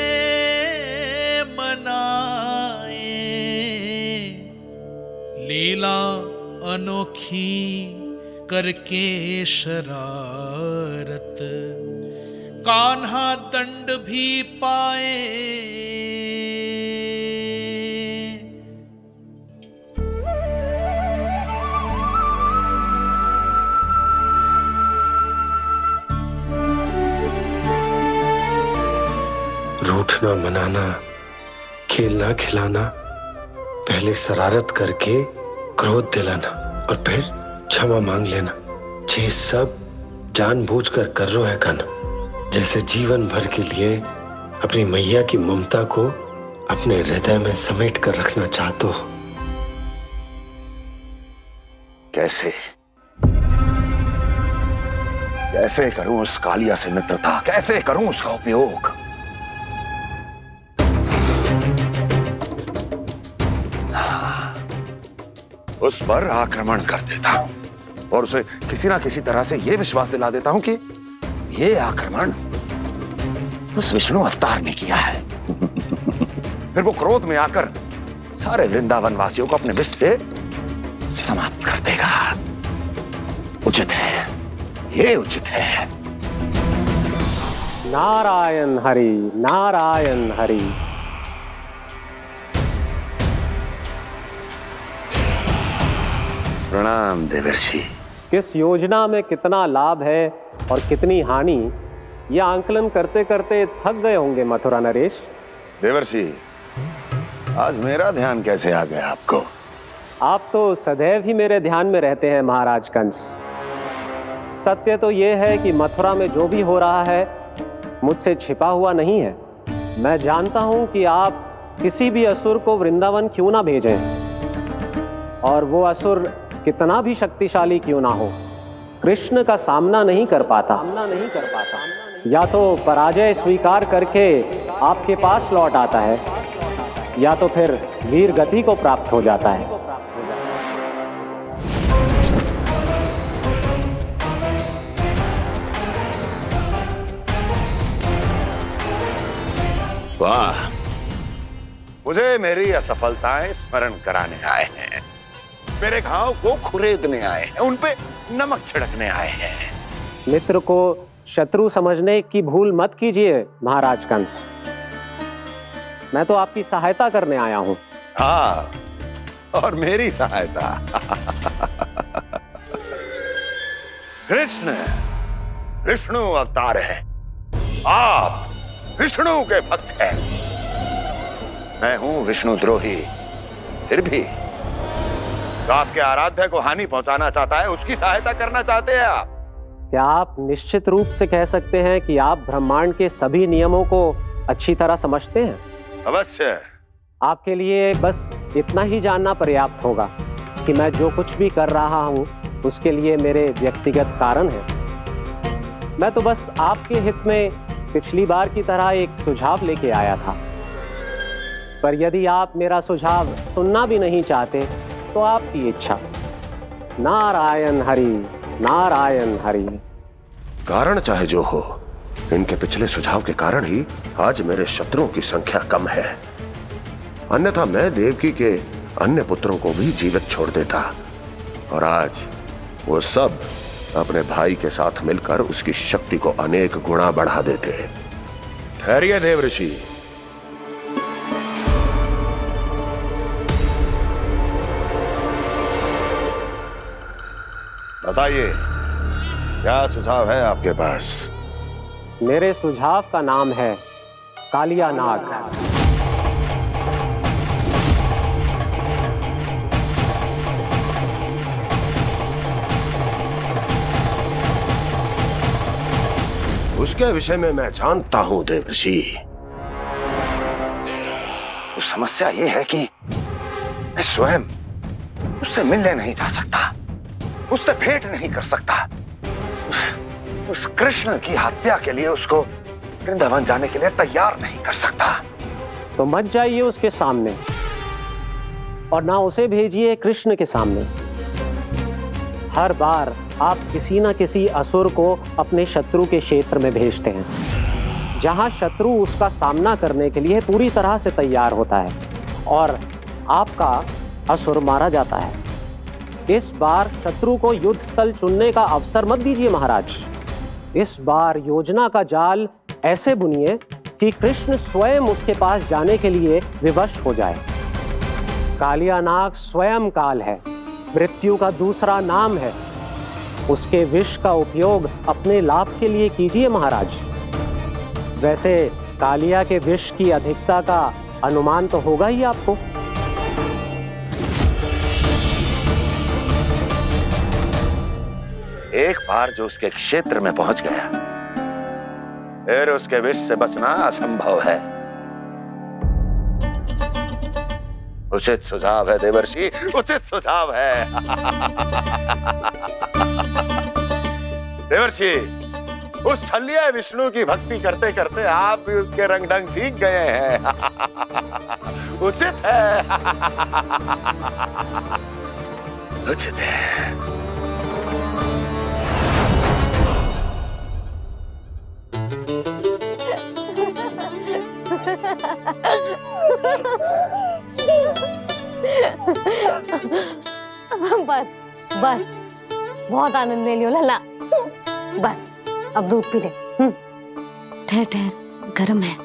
मनाए, लीला अनोखी करके शरारत, कान्हा दंड भी पाए। रूठना मनाना, खेलना खिलाना, पहले शरारत करके क्रोध दिलाना और फिर क्षमा मांग लेना, ये सब जानबूझकर कर रहे है कान्हा। जैसे जीवन भर के लिए अपनी मैया की ममता को अपने हृदय में समेट कर रखना चाहते हो। कैसे कैसे करूं उस कालिया से मित्रता, कैसे करूं उसका उपयोग? उस पर आक्रमण कर देता हूं और उसे किसी ना किसी तरह से यह विश्वास दिला देता हूं कि यह आक्रमण उस विष्णु अवतार ने किया है। फिर वो क्रोध में आकर सारे वृंदावन वासियों को अपने विष से समाप्त कर देगा। उचित है, ये उचित है। नारायण हरि, नारायण हरि। प्रणाम देवर्षि। किस योजना में कितना लाभ है और कितनी हानि, यह आंकलन करते करते थक गए होंगे मथुरा नरेश। देवर्षि, आज मेरा ध्यान कैसे आ गया आपको? आप तो सदैव ही मेरे ध्यान में रहते हैं महाराज कंस। सत्य तो यह है कि मथुरा में जो भी हो रहा है मुझसे छिपा हुआ नहीं है। मैं जानता हूं कि आप किसी भी असुर को वृंदावन क्यों ना भेजें, और वो असुर कितना भी शक्तिशाली क्यों ना हो, कृष्ण का सामना नहीं कर पाता। या तो पराजय स्वीकार करके आपके पास लौट आता है, या तो फिर वीर गति को प्राप्त हो जाता है। वाह, मुझे मेरी असफलताएं स्मरण कराने आए हैं। मेरे घाव को खुरेदने आए हैं, उन पे नमक छिड़कने आए हैं। मित्र को शत्रु समझने की भूल मत कीजिए महाराज कंस। मैं तो आपकी सहायता करने आया हूं। हाँ, और मेरी सहायता। कृष्ण विष्णु अवतार है, आप विष्णु के भक्त हैं। मैं हूं विष्णु द्रोही, फिर भी तो आपके आराध्य को हानि पहुंचाना चाहता है, उसकी सहायता करना चाहते हैं आप। क्या आप निश्चित रूप से कह सकते हैं कि आप ब्रह्मांड के सभी नियमों को अच्छी तरह समझते हैं? अवश्य। आपके लिए बस इतना ही जानना पर्याप्त होगा कि मैं जो कुछ भी कर रहा हूं उसके लिए मेरे व्यक्तिगत कारण हैं। मैं तो बस आपके हित में पिछली बार की तरह एक सुझाव लेके आया था, पर यदि आप मेरा सुझाव सुनना भी नहीं चाहते तो आपकी इच्छा। नारायण हरि, नारायण हरि। कारण चाहे जो हो, इनके पिछले सुझाव के कारण ही आज मेरे शत्रुओं की संख्या कम है। अन्यथा मैं देवकी के अन्य पुत्रों को भी जीवित छोड़ देता, और आज वो सब अपने भाई के साथ मिलकर उसकी शक्ति को अनेक गुना बढ़ा देते। ठहरिए देवऋषि। बताइए, क्या सुझाव है आपके पास? मेरे सुझाव का नाम है कालिया नाग। उसके विषय में मैं जानता हूं देवऋषि। तो समस्या यह है कि मैं स्वयं उससे मिलने नहीं जा सकता, उससे भेंट नहीं कर सकता। उस कृष्ण की हत्या के लिए उसको वृंदावन जाने के लिए तैयार नहीं कर सकता। तो मत जाइए उसके सामने, और ना उसे भेजिए कृष्ण के सामने। हर बार आप किसी न किसी असुर को अपने शत्रु के क्षेत्र में भेजते हैं, जहां शत्रु उसका सामना करने के लिए पूरी तरह से तैयार होता है और आपका असुर मारा जाता है। इस बार शत्रु को युद्ध स्थल चुनने का अवसर मत दीजिए महाराज। इस बार योजना का जाल ऐसे बुनिए कि कृष्ण स्वयं उसके पास जाने के लिए विवश हो जाए। कालिया नाग स्वयं काल है, मृत्यु का दूसरा नाम है। उसके विष का उपयोग अपने लाभ के लिए कीजिए महाराज। वैसे कालिया के विष की अधिकता का अनुमान तो होगा ही आपको। एक बार जो उसके क्षेत्र में पहुंच गया, फिर उसके विष से बचना असंभव है। उचित सुझाव है देवर्षि, उचित सुझाव है। देवर्षि, उस छलिया विष्णु की भक्ति करते करते आप भी उसके रंग ढंग सीख गए हैं। उचित है, उचित है। बस बस, बहुत आनंद ले लियो लला। बस अब दूध पी ले। ठहर ठहर, गर्म है।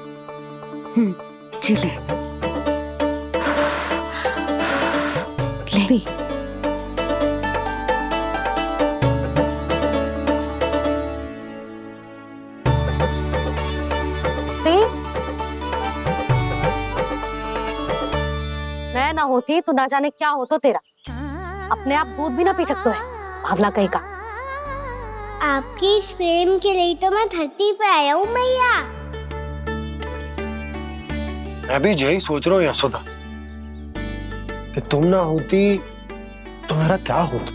जी ले। ले भी। मैं ना होती तो ना जाने क्या हो तो तेरा। अपने आप दूध भी ना पी सकते है, भावला कहीं का। आपकी इस प्रेम के लिए तो मैं धरती पे आया हूँ मैया। मैं भी यही सोच रहा हूँ यशोदा, कि तुम ना होती तो मेरा क्या होता।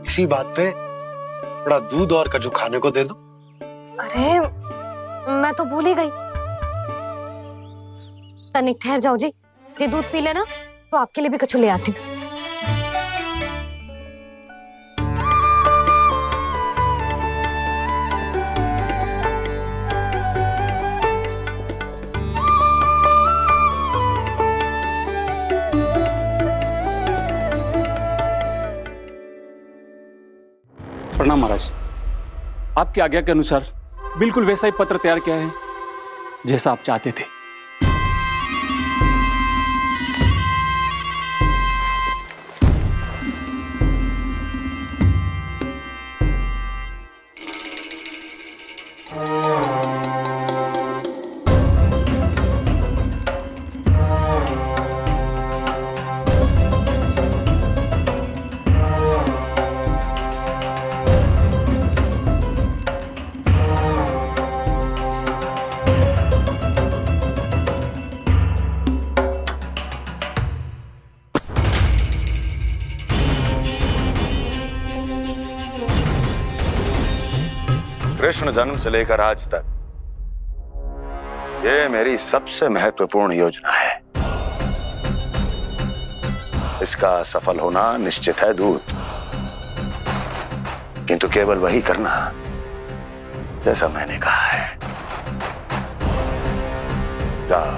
इसी बात पे थोड़ा दूध और कजू खाने को दे दो। अरे मैं तो भूल ही गई। तनिक ठहर जाओ जी, दूध पी लेना तो आपके लिए भी कछु ले आती हूँ। महाराज, आपकी आज्ञा के अनुसार बिल्कुल वैसा ही पत्र तैयार किया है जैसा आप चाहते थे। कृष्ण जन्म से लेकर आज तक ये मेरी सबसे महत्वपूर्ण योजना है। इसका सफल होना निश्चित है दूत, किंतु केवल वही करना जैसा मैंने कहा है। जाओ।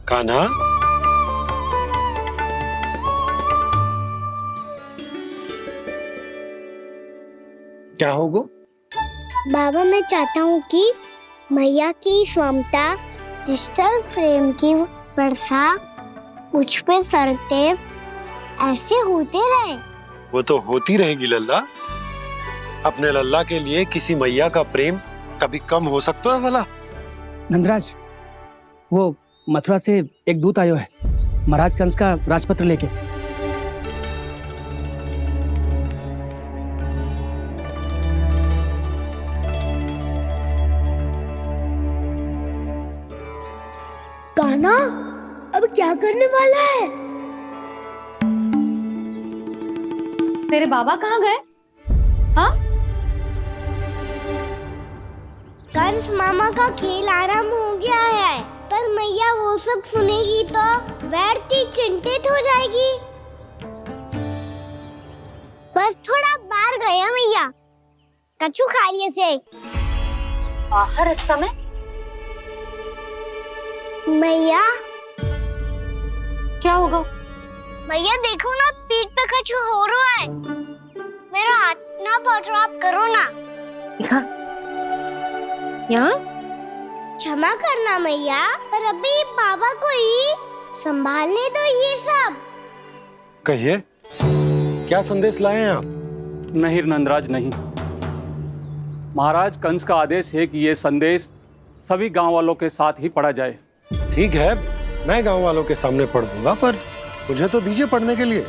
कान्हा, क्या होगा? बाबा, मैं चाहता हूँ कि मैया की स्वमता क्रिस्टल फ्रेम की वर्षा मुझ पे सरतेव ऐसे होते रहे। वो तो होती रहेगी लल्ला। अपने लल्ला के लिए किसी मैया का प्रेम कभी कम हो सकता है भला? नंदराज, वो मथुरा से एक दूत आयो है महाराज कंस का राजपत्र लेके। कान्हा, अब क्या करने वाला है? तेरे बाबा कहाँ गए? हाँ? कंस मामा का खेल आरंभ हो गया है, पर मैया वो सब सुनेगी तो व्यर्थ चिंतित हो जाएगी। बस थोड़ा बाहर गया मैया, कछु खा लिए से। बाहर इस समय? मैया, क्या होगा? मैया देखो ना, पीठ पे कुछ हो रहा है। मेरा हाथ ना पकड़ो, आप करो ना। दिखा। यहाँ? क्षमा करना मैया, पर अभी बाबा को ही संभालने दो ये सब। कहिए, क्या संदेश लाए हैं आप? नहीं नंदराज, नहीं। महाराज कंस का आदेश है कि ये संदेश सभी गांव वालों के साथ ही पढ़ा जाए। ठीक है, मैं गांव वालों के सामने पढ़ दूंगा, पर मुझे तो दीजिए पढ़ने के लिए।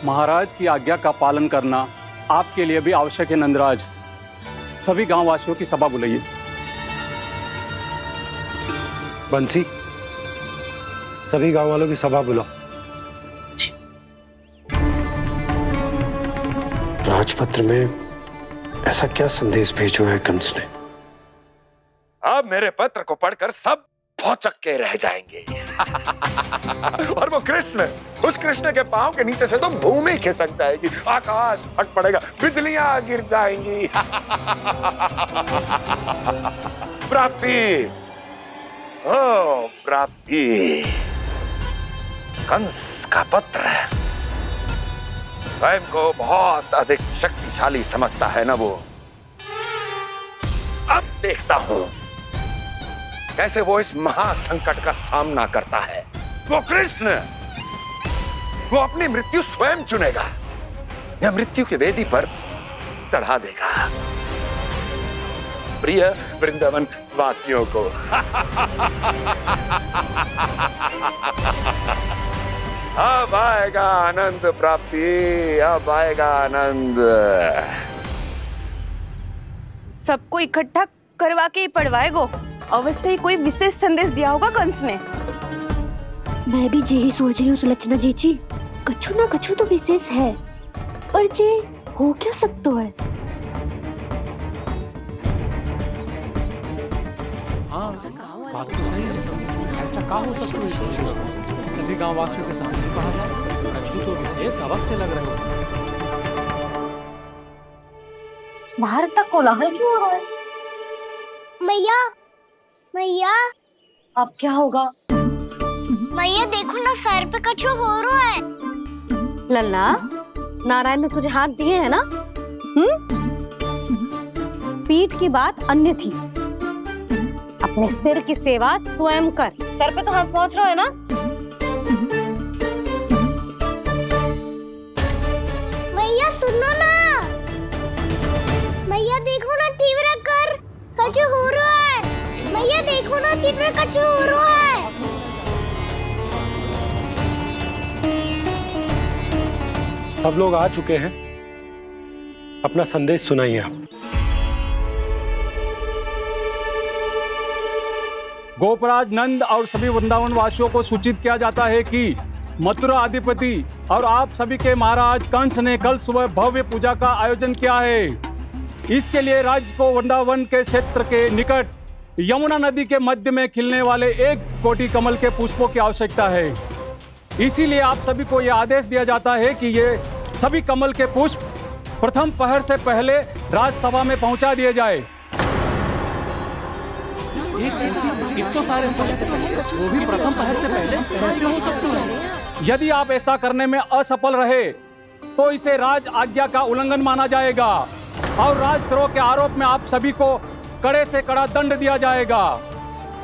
महाराज की आज्ञा का पालन करना आपके लिए भी आवश्यक है नंदराज। सभी गांव वासियों की सभा बुलाइए। बंसी, सभी गांव वालों की सभा बुलाओ। राजपत्र में ऐसा क्या संदेश भेजो है कंस ने? अब मेरे पत्र को पढ़कर सब भौचक के रह जाएंगे। और वो कृष्ण, उस कृष्ण के पांव के नीचे से तो भूमि खिसक जाएगी, आकाश फट पड़ेगा, बिजलियां गिर जाएंगी। प्राप्ति, ओ प्राप्ति, कंस का पत्र स्वयं को बहुत अधिक शक्तिशाली समझता है ना वो। अब देखता हूं कैसे वो इस महासंकट का सामना करता है। वो कृष्ण, वो अपनी मृत्यु स्वयं चुनेगा या मृत्यु की वेदी पर चढ़ा देगा प्रिय वृंदावन वासियों को। अब आएगा आनंद प्राप्ति, अब आएगा आनंद। सबको इकट्ठा करवा के ही पढ़वाएगो। अवश्य ही कोई विशेष संदेश दिया होगा कंस ने। मैं भी यही सोच रही हूँ सुलक्षणा जी, कछु ना कछु तो विशेष है, पर जे हो क्या सकता है? हाँ, बात तो सही है। ऐसा क्या हो सकता है? सभी गांव वासियों के सामने कहा जाए, कछु तो विशेष अवश्य लग रहे हो। बाहर तक कोलाहल क्यों हो रहा है? मैया, मैया, अब क्या होगा? भैया देखो ना, सर पे कछु हो रहा है। लल्ला, नारायण ने तुझे हाथ दिए हैं ना? पीठ की बात अन्य थी। अपने सिर की सेवा स्वयं कर। सर पे तो हाथ पहुंच रहा है ना? भैया सुनो ना, भैया देखो ना, तीव्र कर कछु हो रहा है। भैया देखो ना, तीव्र कछु हो रहा है। सब लोग आ चुके हैं, अपना संदेश सुनाइए आप। गोपराज नंद और सभी वृंदावन वासियों को सूचित किया जाता है कि मथुरा अधिपति और आप सभी के महाराज कंस ने कल सुबह भव्य पूजा का आयोजन किया है। इसके लिए राज्य को वृंदावन के क्षेत्र के निकट यमुना नदी के मध्य में खिलने वाले 1 कोटि कमल के पुष्पों की आवश्यकता है। इसीलिए आप सभी को यह आदेश दिया जाता है कि ये सभी कमल के पुष्प प्रथम पहर से पहले राजसभा में पहुंचा दिए जाए। वो भी प्रथम पहर से पहले कैसे हो सकता है? यदि आप ऐसा करने में असफल रहे तो इसे राज आज्ञा का उल्लंघन माना जाएगा और राजद्रोह के आरोप में आप सभी को कड़े से कड़ा दंड दिया जाएगा।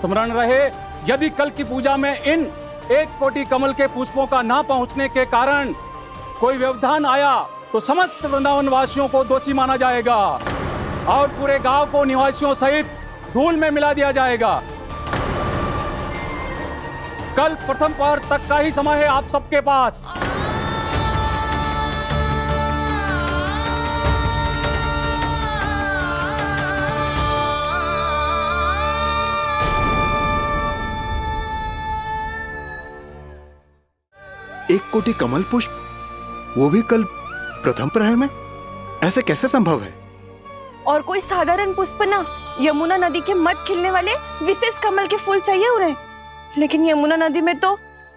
स्मरण रहे, यदि कल की पूजा में इन 1 कोटि कमल के पुष्पों का ना पहुंचने के कारण कोई व्यवधान आया तो समस्त वृंदावन वासियों को दोषी माना जाएगा और पूरे गांव को निवासियों सहित धूल में मिला दिया जाएगा। कल प्रथम पहर तक का ही समय है आप सबके पास। एक कोटि कमल पुष्प, वो भी कल प्रथम प्रहर में? ऐसे कैसे संभव है? और कोई साधारण पुष्प ना, यमुना नदी के मध्य खिलने वाले विशेष कमल के फूल चाहिए उन्हें। लेकिन यमुना नदी में तो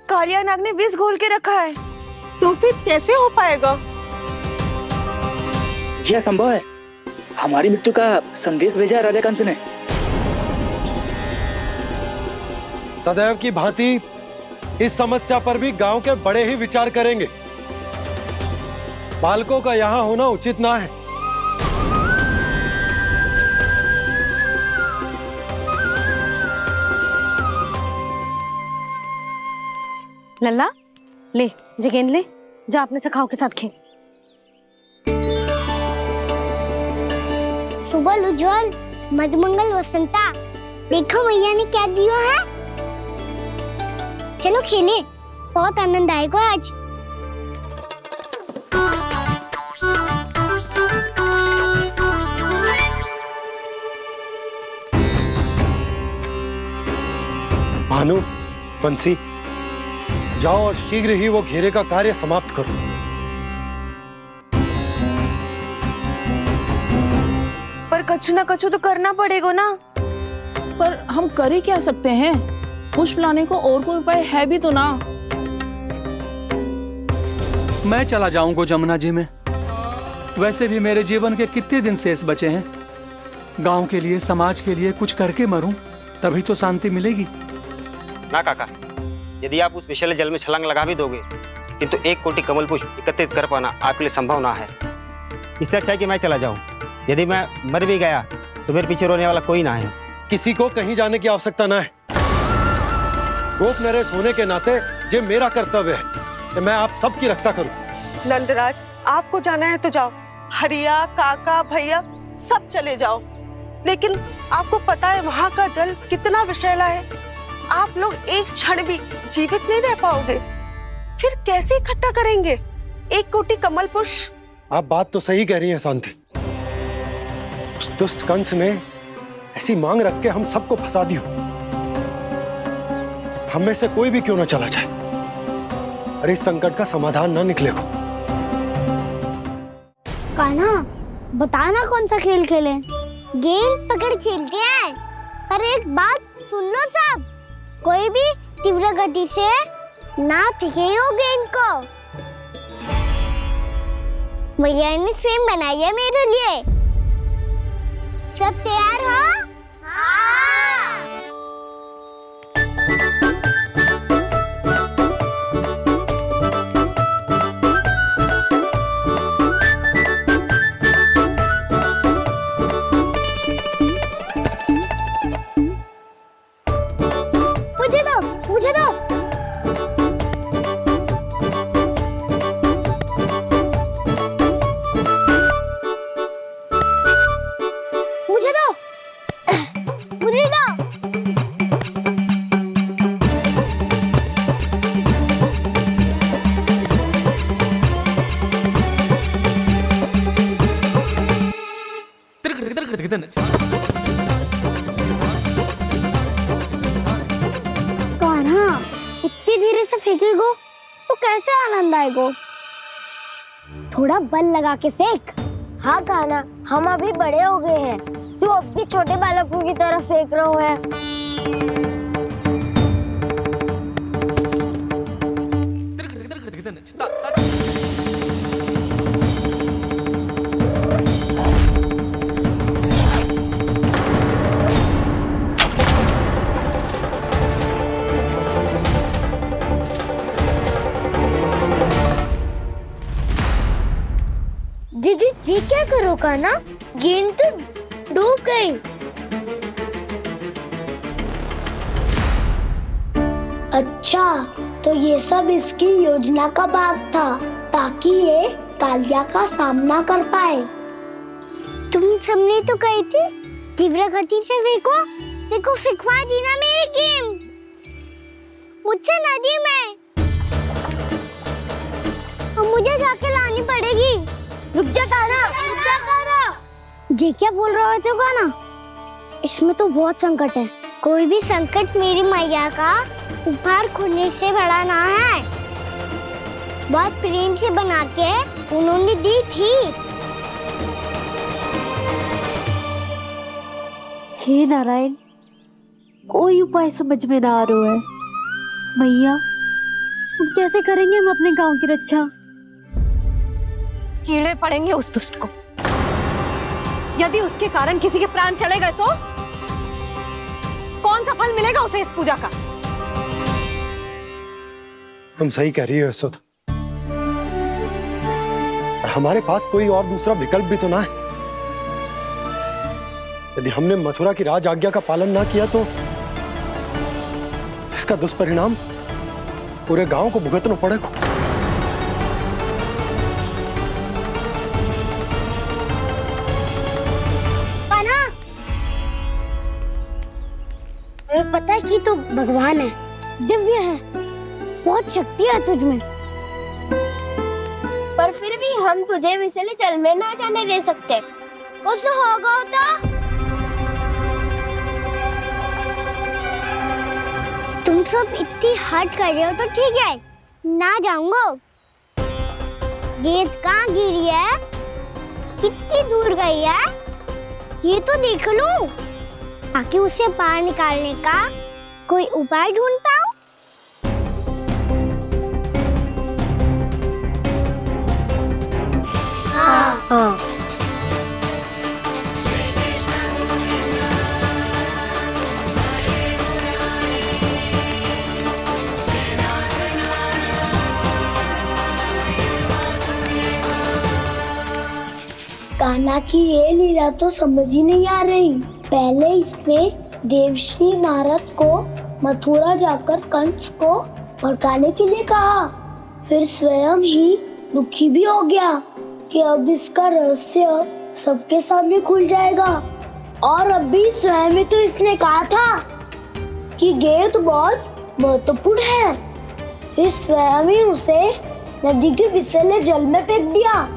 कालिया नाग ने विष घोल के रखा है, तो फिर कैसे हो पाएगा? यह असंभव है। हमारी मृत्यु का संदेश भेजा राजा कंस ने। सदैव की भांति इस समस्या पर भी गांव के बड़े ही विचार करेंगे। बालकों का यहाँ होना उचित ना है। लल्ला, ले जे गेंद ले, जा अपने सखाओं के साथ खेल। सुबह उज्जवल, मधुमंगल वसंता, देखो भैया ने क्या दिया है। चलो खेलें, बहुत आनंद आएगा आज। भानु, बंसी, जाओ और शीघ्र ही वो घेरे का कार्य समाप्त करो। पर कछु ना कछु तो करना पड़ेगा ना। पर हम कर ही क्या सकते हैं? पुष्प लाने को और कोई उपाय है भी तो ना। मैं चला जाऊंगा जमुना जी में। वैसे भी मेरे जीवन के कितने दिन शेष बचे हैं। गांव के लिए, समाज के लिए कुछ करके मरूं, तभी तो शांति मिलेगी। ना काका, यदि आप उस विषैले जल में छलांग लगा भी दोगे, किंतु 1 कोटि कमल पुष्प एकत्रित कर पाना आपके लिए संभव ना है। इससे अच्छा है कि मैं चला जाऊं। यदि मैं मर भी गया तो मेरे पीछे रोने वाला कोई ना है। किसी को कहीं जाने की आवश्यकता ना है। गोप नरेश होने के नाते ये मेरा कर्तव्य है कि मैं आप सबकी रक्षा करूं। नंदराज, आपको जाना है तो जाओ। हरिया, काका, भैया सब चले जाओ। लेकिन आपको पता है वहाँ का जल कितना विषैला है। आप लोग एक क्षण भी जीवित नहीं रह पाओगे। फिर कैसे इकट्ठा करेंगे 1 कोटि कमल पुष्प? आप बात तो सही कह रही हैं शांति। उस दुष्ट कंस ने ऐसी मांग रख के हम सबको फंसा दिया। हम में से कोई भी क्यों ना चला जाए और इस संकट का समाधान ना निकले को। कान्हा, बताना कौन सा खेल खेलें? गेंद पकड़ खेलते हैं। पर एक बात सुन लो सब, कोई भी तीव्र गति से ना फेंकेगा गेंद को। भैया ने फ्रेम बनाई है मेरे लिए। सब तैयार हो? हाँ। कैसे आनंद आएगा? थोड़ा बल लगा के फेंक। हाँ कान्हा, हम अभी बड़े हो गए हैं, तू अब भी छोटे बालकों की तरह फेंक रहे है। दीदी जी क्या करो कान्हा, गेंद तो डूब गई। अच्छा, तो ये सब इसकी योजना का भाग था ताकि ये कालिया का सामना कर पाए। तुम सबने तो कही थी तीव्र गति से फेंको, देखो फिकवा दी ना मेरी गेम मुझसे नदी में। अब मुझे जाके लानी पड़ेगी। रुक जा कान्हा, रुक जा कान्हा। जे क्या बोल रहे थे कान्हा? इसमें तो बहुत संकट है। कोई भी संकट मेरी मैया का उपहार खोने से बड़ा ना है। बहुत प्रेम से बना के उन्होंने दी थी। हे नारायण, कोई उपाय समझ में ना आ रहा है। मैया, हम कैसे करेंगे हम अपने गांव की रक्षा? कीड़े पड़ेंगे उस दुष्ट को। यदि उसके कारण किसी के प्राण चले गए तो कौन सा फल मिलेगा उसे इस पूजा का? तुम सही कह रही हो यशोद। हमारे पास कोई और दूसरा विकल्प भी तो ना है। यदि हमने मथुरा की राज आज्ञा का पालन ना किया तो इसका दुष्परिणाम पूरे गांव को भुगतना पड़ेगा। तुम्हें पता है कि तो भगवान है, दिव्य है, बहुत शक्ति है तुझमें। पर फिर भी हम तुझे विषैले जल में ना जाने दे सकते। कुछ होगा तो तुम सब इतनी हट कर रहे हो तो ठीक है, ना जाऊंगा। गेंद कहाँ गिरी है, कितनी दूर गई है, ये तो देख लूं, ताकि उसे बाहर निकालने का कोई उपाय ढूंढ पाऊं। हाँ। कान्हा की ये लीला तो समझ ही नहीं आ रही। पहले इसने देवश्री नारद को मथुरा जाकर कंस को भड़काने के लिए कहा, फिर स्वयं ही दुखी भी हो गया कि अब इसका रहस्य सबके सामने खुल जाएगा। और अभी स्वयं ही तो इसने कहा था कि गेंद बहुत महत्वपूर्ण है, फिर स्वयं ही उसे नदी के विषैले जल में फेंक दिया।